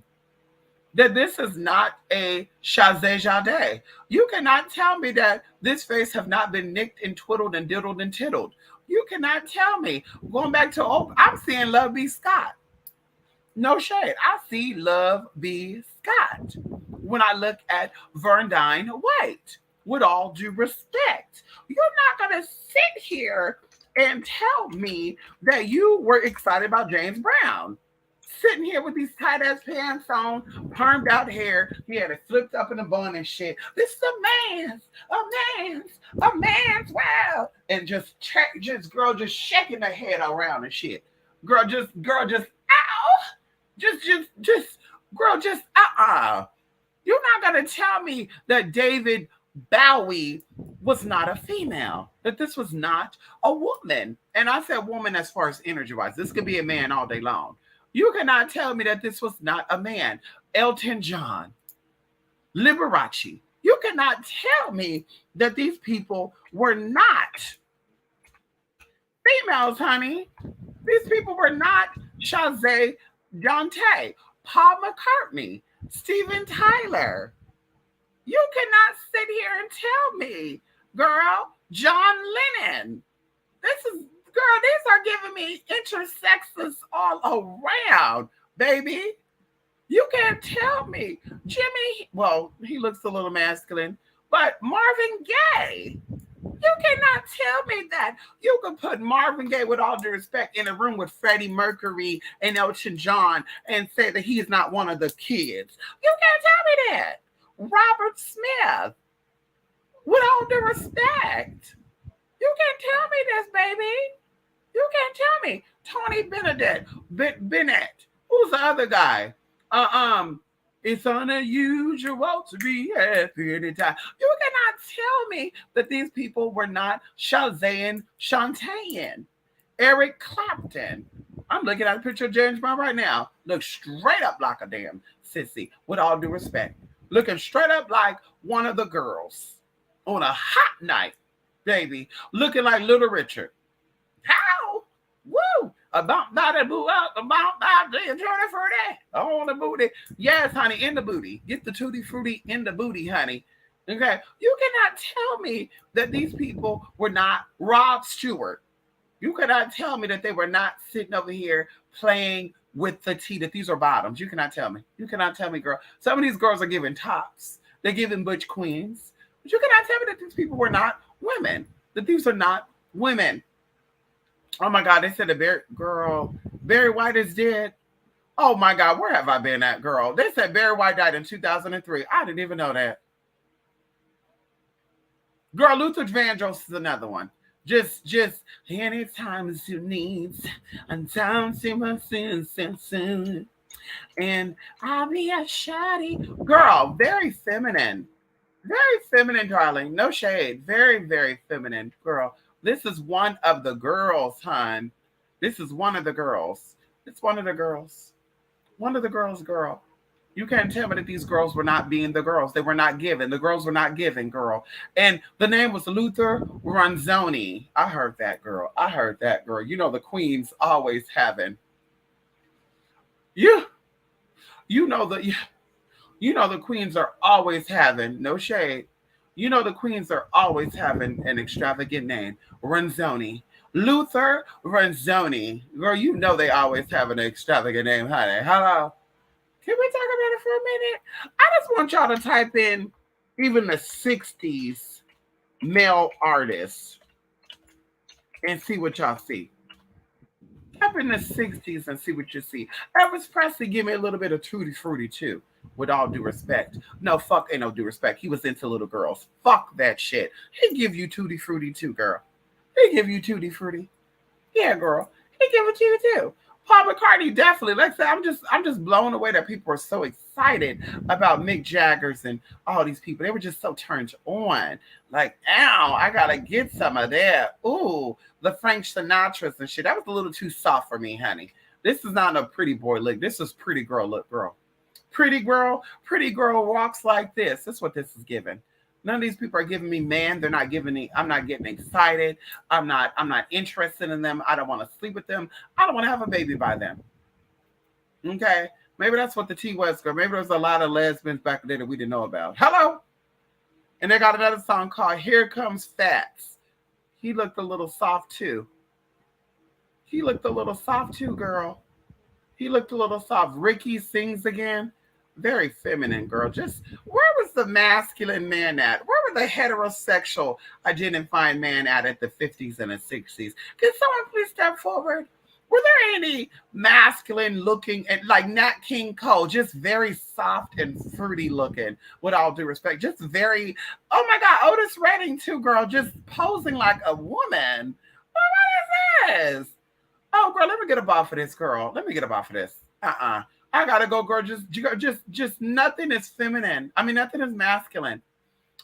That this is not a Shazay Jade. You cannot tell me that this face have not been nicked and twiddled and diddled and tiddled. You cannot tell me. Going back to I'm seeing Love B. Scott. No shade. I see Love B. Scott when I look at Verndine White. With all due respect, you're not going to sit here and tell me that you were excited about James Brown. Sitting here with these tight ass pants on, permed out hair. He had it flipped up in a bun and shit. This is a man's world. And just girl just shaking her head around and shit. Girl just ow. Girl just You're not gonna tell me that David Bowie was not a female, that this was not a woman. And I said woman as far as energy wise. This could be a man all day long. You cannot tell me that this was not a man. Elton John, Liberace. You cannot tell me that these people were not females, honey. These people were not Shazay Dante, Paul McCartney, Steven Tyler. You cannot sit here and tell me, girl, John Lennon. This is, girl, these are giving me intersexes all around, baby. You can't tell me. Jimmy, well, he looks a little masculine, but Marvin Gaye. You cannot tell me that you can put Marvin Gaye, with all due respect, in a room with Freddie Mercury and Elton John and say that he is not one of the kids. You can't tell me that. Robert Smith, with all due respect, you can't tell me this, baby. You can't tell me. Tony Bennett. Who's the other guy? It's unusual to be happy anytime. You cannot tell me that these people were not Shazam Shantayan. Eric Clapton. I'm looking at a picture of James Brown right now. Looks straight up like a damn sissy, with all due respect. Looking straight up like one of the girls on a hot night, baby. Looking like Little Richard. How? Woo! About that boo out, about that enjoy the fruity. On the booty. Yes, honey, in the booty. Get the tutti frutti in the booty, honey. Okay. You cannot tell me that these people were not Rod Stewart. You cannot tell me that they were not sitting over here playing with the tea, that these are bottoms. You cannot tell me. You cannot tell me, girl. Some of these girls are giving tops. They're giving butch queens. But you cannot tell me that these people were not women. That these are not women. Oh my God, they said Barry White is dead. Oh my God, where have I been at, girl? They said Barry White died in 2003. I didn't even know that. Girl, Luther Vandross is another one. Just anytime you need, and time to my sins, and I'll be a shawty. Girl, very feminine. Very feminine, darling. No shade. Very, very feminine, girl. This is one of the girls, hon. This is one of the girls. It's one of the girls. One of the girls, girl. You can't tell me that these girls were not being the girls. They were not given. The girls were not given, girl. And the name was Luther Ronzoni. I heard that, girl. I heard that, girl. You know the queens always having. You know the queens are always having, no shade. You know the queens are always having an extravagant name. Ronzoni. Luther Ronzoni. Girl, you know they always have an extravagant name, honey. Hello. Can we talk about it for a minute? I just want y'all to type in even the 60s male artists and see what y'all see. Type in the 60s and see what you see. Elvis Presley give me a little bit of tutti frutti too, with all due respect. No, fuck ain't no due respect. He was into little girls. Fuck that shit. He give you tutti frutti too, girl. He give you tutti frutti. Yeah, girl. He give it to you too. Paul McCartney definitely. Like I said, I'm just blown away that people are so excited about Mick Jagger's and all these people. They were just so turned on. Like, ow, I gotta get some of that. Ooh, the Frank Sinatra's and shit. That was a little too soft for me, honey. This is not a pretty boy look. This is pretty girl look, girl. Pretty girl walks like this. That's what this is giving. None of these people are giving me man. They're not giving me. I'm not getting excited. I'm not interested in them. I don't want to sleep with them. I don't want to have a baby by them. Okay. Maybe that's what the T was, girl. Maybe there's a lot of lesbians back there that we didn't know about. Hello. And they got another song called Here Comes Fats. He looked a little soft too. Girl. He looked a little soft. Ricky sings again. Very feminine, girl. Just where was the masculine man at? Where were the heterosexual identifying man at the 50s and the 60s? Can someone please step forward? Were there any masculine looking and like Nat King Cole, just very soft and fruity looking, with all due respect? Just very, oh my God, Otis Redding too, girl, just posing like a woman. What is this? Oh, girl, let me get a ball for this, girl. Let me get a ball for this. I gotta go, girl. Just nothing is feminine. I mean, nothing is masculine.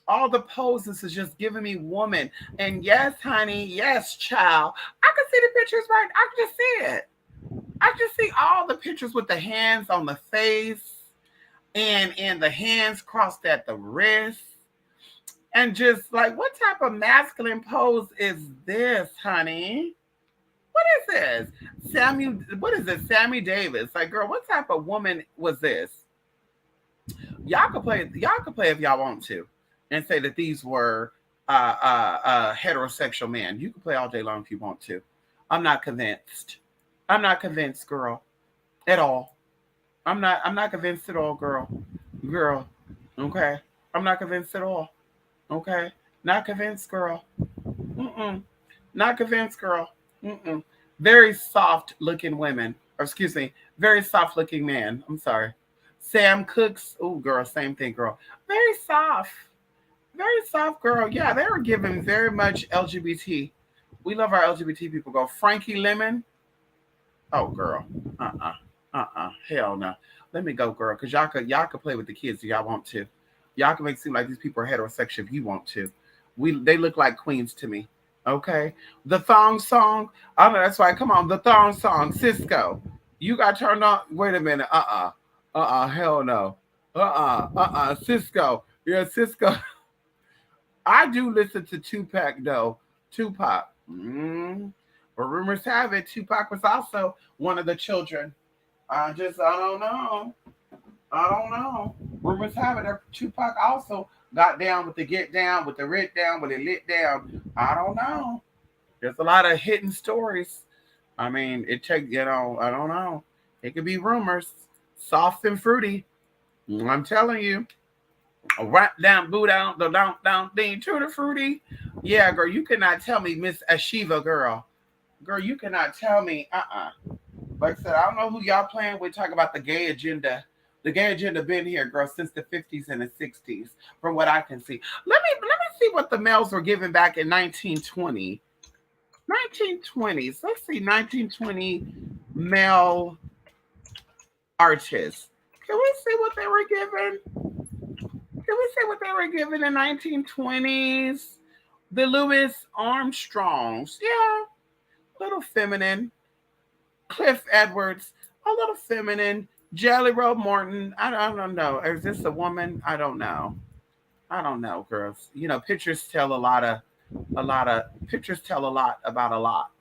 All the poses is just giving me woman. And yes, honey, yes, child. I can see the pictures right. I can just see it. I can see all the pictures with the hands on the face and the hands crossed at the wrist. And just like, what type of masculine pose is this, honey? What is this? What is this? Sammy Davis. Like, girl, what type of woman was this? Y'all could play if y'all want to, and say that these were heterosexual men. You can play all day long if you want to. I'm not convinced. I'm not convinced, girl, at all. I'm not convinced at all, girl. Girl. Okay. I'm not convinced at all. Okay. Not convinced, girl. Mm-mm. Not convinced, girl. Mm-mm. Very soft looking women. Or excuse me, very soft looking man. I'm sorry. Sam Cooks. Oh, girl, same thing, girl. Very soft. Very soft, girl. Yeah, they were giving very much LGBT. We love our LGBT people. Go Frankie Lemon. Oh, girl. Hell no. Let me go, girl. Cause y'all could play with the kids if y'all want to. Y'all can make it seem like these people are heterosexual if you want to. They look like queens to me. Okay. The thong song. I know that's why. Come on, the thong song. Cisco. You got turned on. Wait a minute. Hell no. Cisco. Yeah, Cisco. I do listen to Tupac though. Tupac. But rumors have it Tupac was also one of the children. I don't know. I don't know. Rumors have it that Tupac also got down with the get down, with the writ down, with the lit down. I don't know. There's a lot of hidden stories. I mean, it take I don't know. It could be rumors, soft and fruity. I'm telling you. Right down, boo down, the down, thing, tutti fruity. Yeah, girl, you cannot tell me Miss Ashiva, girl. Girl, you cannot tell me, Like I said, I don't know who y'all playing with. Talk about the gay agenda. The gay agenda been here, girl, since the 50s and the 60s, from what I can see. Let me see what the males were given back in 1920. 1920s. Let's see, 1920 male artists. Can we see what they were given? Can we say what they were given in 1920s? The Louis Armstrongs. Yeah. A little feminine. Cliff Edwards. A little feminine. Jelly Roll Morton. I don't know. Is this a woman? I don't know. I don't know, girls. Pictures tell pictures tell a lot about a lot.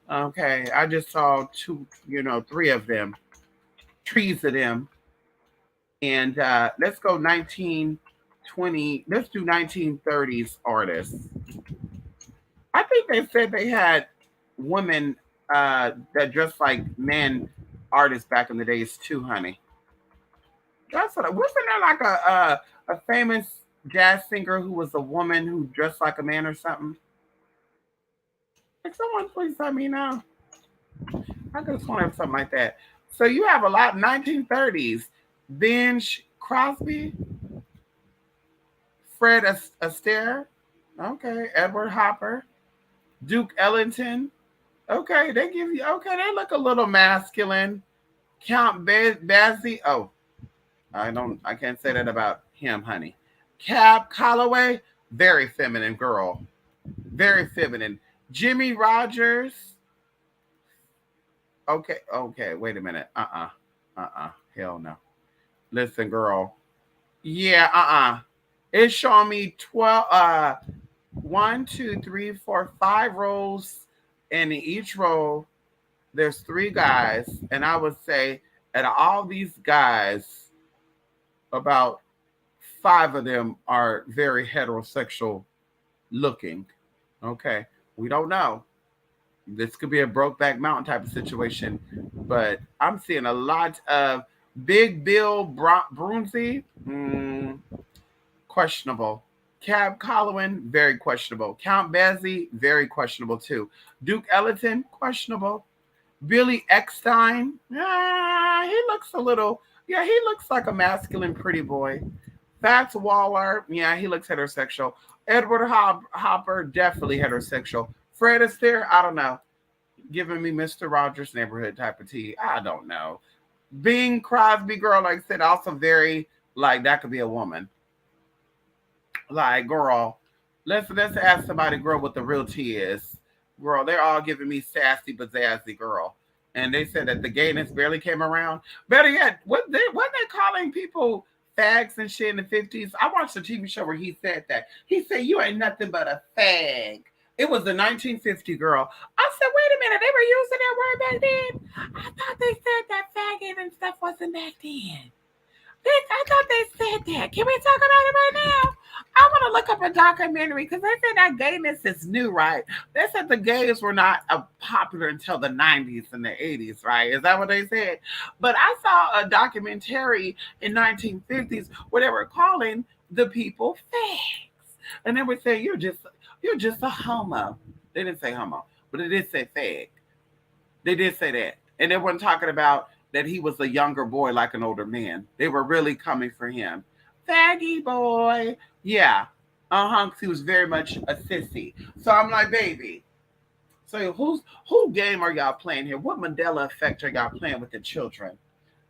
Okay. I just saw three of them. Trees of them. And let's go 1920. Let's do 1930s artists. I think they said they had women that dressed like men artists back in the days too, honey. That's wasn't there like a famous jazz singer who was a woman who dressed like a man or something? Like someone please let me know. I could have sworn it was something like that. So you have a lot 1930s. Benj Crosby, Fred Astaire, okay, Edward Hopper, Duke Ellington, okay, they look a little masculine. Count Basie, oh, I can't say that about him, honey. Cab Calloway, very feminine girl, very feminine. Jimmy Rogers, okay, wait a minute, hell no. Listen, girl. Yeah, It's showing me 12 1, 2, 3, 4, 5 rows. And in each row, there's 3 guys. And I would say out of all these guys, about 5 of them are very heterosexual looking. Okay. We don't know. This could be a Brokeback Mountain type of situation. But I'm seeing a lot of Big Bill Brunzi, questionable. Cab Collowin, very questionable. Count Basie, very questionable too. Duke Ellington, questionable. Billy Eckstein, he looks he looks like a masculine pretty boy. Fats Waller, yeah, he looks heterosexual. Edward Hopper, definitely heterosexual. Fred Astaire, I don't know. Giving me Mr. Rogers' Neighborhood type of tea. I don't know. Bing Crosby, girl, like I said, also very like that could be a woman. Like, girl, let's ask somebody, girl, what the real tea is. Girl, they're all giving me sassy bazazzy, girl. And they said that the gayness barely came around. Better yet, what they calling people fags and shit in the 50s? I watched a TV show where he said that. He said, you ain't nothing but a fag. It was the 1950 girl. I said, wait a minute, they were using that word back then? I thought they said that faggot and stuff wasn't back then. I thought they said that. Can we talk about it right now? I want to look up a documentary because they said that gayness is new, right? They said the gays were not popular until the 90s and the 80s, right? Is that what they said? But I saw a documentary in 1950s where they were calling the people fags. And they were saying, you're just a homo. They didn't say homo, but they did say fag. They did say that. And they weren't talking about that he was a younger boy like an older man. They were really coming for him. Faggy boy. Yeah. Uh-huh. He was very much a sissy. So I'm like, baby. So who game are y'all playing here? What Mandela effect are y'all playing with the children?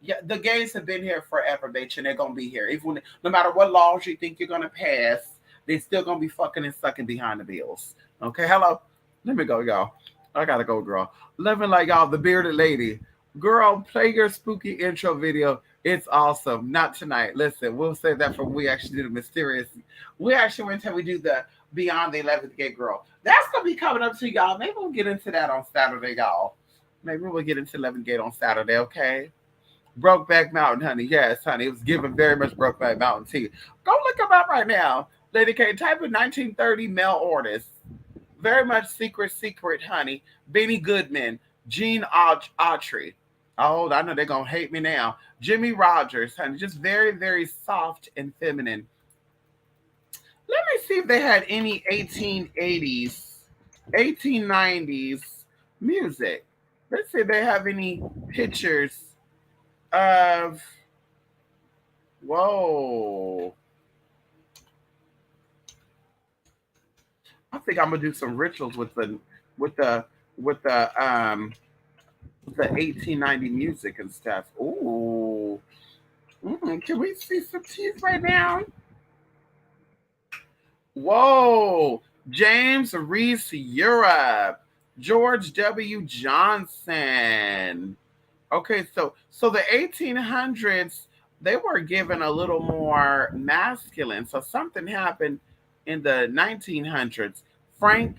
Yeah, the gays have been here forever, bitch, and they're gonna be here. Even no matter what laws you think you're gonna pass, they're still gonna be fucking and sucking behind the bills. Okay, hello. Let me go, y'all. I gotta go, girl. Living like y'all, the bearded lady. Girl, play your spooky intro video. It's awesome. Not tonight. Listen, we'll save that for when we actually do the mysterious. We actually went until we do the Beyond the 11th Gay Girl. That's gonna be coming up to y'all. Maybe we'll get into that on Saturday, y'all. Maybe we'll get into 11th Gate on Saturday, okay? Brokeback Mountain, honey. Yes, honey. It was given very much Brokeback Mountain tea. Go look them up right now. Lady K, type in 1930 male artists. Very much secret, honey. Benny Goodman, Gene Autry. Oh, I know they're going to hate me now. Jimmy Rogers, honey. Just very, very soft and feminine. Let me see if they had any 1880s, 1890s music. Let's see if they have any pictures of. Whoa. I think I'm gonna do some rituals with with the with the um the 1890 music and stuff. Ooh. Can we see some teeth right now? Whoa. James Reese Europe. George W. Johnson. Okay, so the 1800s they were given a little more masculine. So something happened in the 1900s. Frank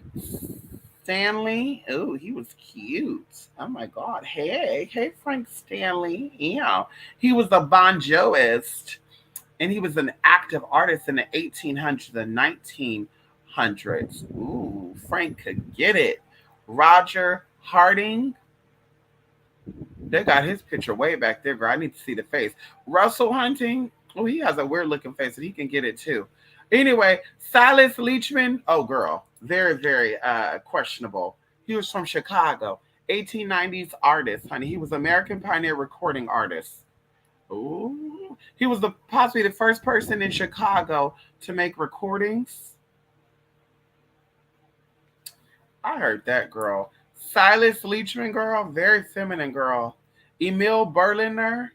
Stanley. Oh, he was cute. Oh my God. Hey, Frank Stanley. Yeah, he was a bon joist, and he was an active artist in the 1800s and 1900s. Ooh, Frank could get it. Roger Harding. They got his picture way back there, girl. I need to see the face. Russell Hunting. Oh, he has a weird looking face, and he can get it too. Anyway, Silas Leachman. Oh, girl. Very, very questionable. He was from Chicago. 1890s artist, honey. He was American pioneer recording artist. Ooh. He was possibly the first person in Chicago to make recordings. I heard that, girl. Silas Leachman, girl. Very feminine, girl. Emil Berliner.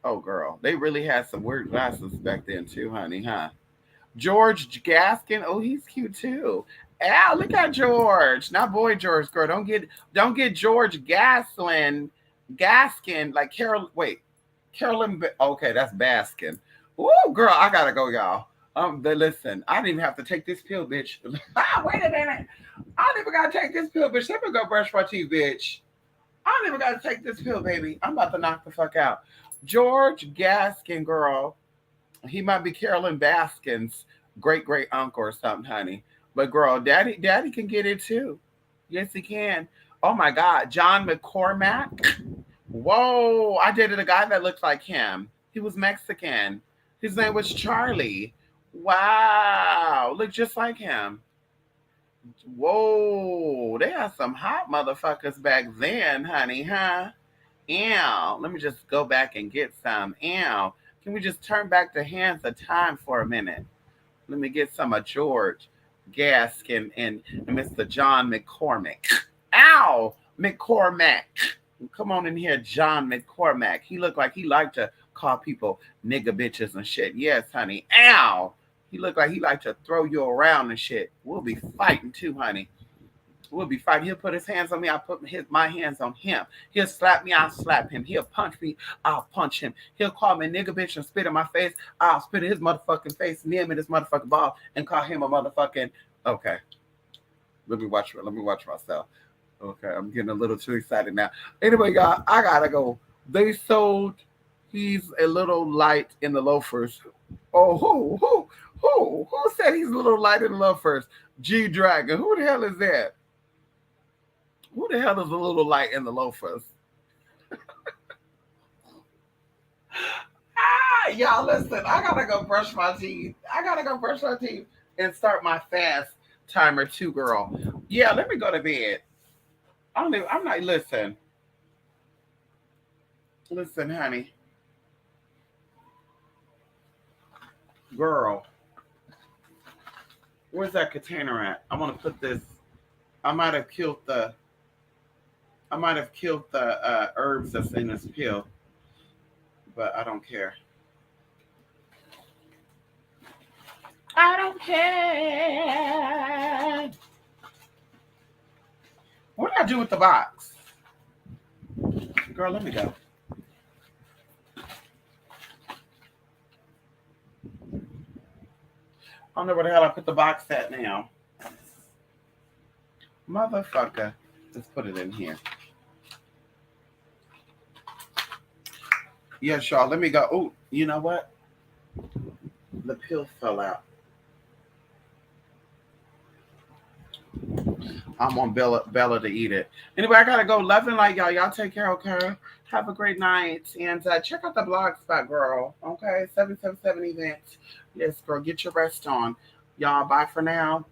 Oh, girl. They really had some weird glasses back then, too, honey, huh? George Gaskin. Oh, he's cute, too. Ow, look at George. Not boy George, girl. Don't get George Gaskin like Carol. Wait, Carolyn. Okay, that's Baskin. Ooh, girl, I gotta go, y'all. Listen, I didn't even have to take this pill, bitch. Wait a minute. I don't even gotta take this pill, bitch. Let me go brush my teeth, bitch. I don't even gotta take this pill, baby. I'm about to knock the fuck out. George Gaskin, girl. He might be Carolyn Baskin's great uncle or something, honey. But girl, daddy can get it too. Yes, he can. Oh my God, John McCormack. Whoa, I dated a guy that looked like him. He was Mexican. His name was Charlie. Wow, looked just like him. Whoa, they had some hot motherfuckers back then, honey, huh? Ew. Let me just go back and get some. Ew. Can we just turn back the hands of time for a minute? Let me get some of George Gaskin and Mr. John McCormack. Ow! McCormack. Come on in here, John McCormack. He looked like he liked to call people nigga bitches and shit. Yes, honey. Ow! He looked like he liked to throw you around and shit. We'll be fighting too, honey. We'll be fighting. He'll put his hands on me. I'll put my hands on him. He'll slap me. I'll slap him. He'll punch me. I'll punch him. He'll call me a nigga bitch and spit in my face. I'll spit in his motherfucking face, near him in his motherfucking ball, and call him a motherfucking. Okay. Let me watch myself. Okay, I'm getting a little too excited now. Anyway, y'all, I gotta go. They sold he's a little light in the loafers. Oh, who said he's a little light in the loafers? G Dragon. Who the hell is that? Who the hell is a little light in the loafers? Y'all listen. I gotta go brush my teeth. And start my fast timer too, girl. Yeah, let me go to bed. I'm not. Listen, honey, girl. Where's that container at? I want to put this. I might have killed the. I might have killed the herbs that's in this pill, but I don't care. I don't care. What did I do with the box? Girl, let me go. I don't know where the hell I put the box at now. Motherfucker. Let's put it in here. Yes, y'all. Let me go. Oh, you know what? The pill fell out. I'm on Bella to eat it. Anyway, I gotta go. Love and light, y'all. Y'all take care, okay? Have a great night. And check out the blog spot, girl. Okay? 777 events. Yes, girl. Get your rest on. Y'all, bye for now.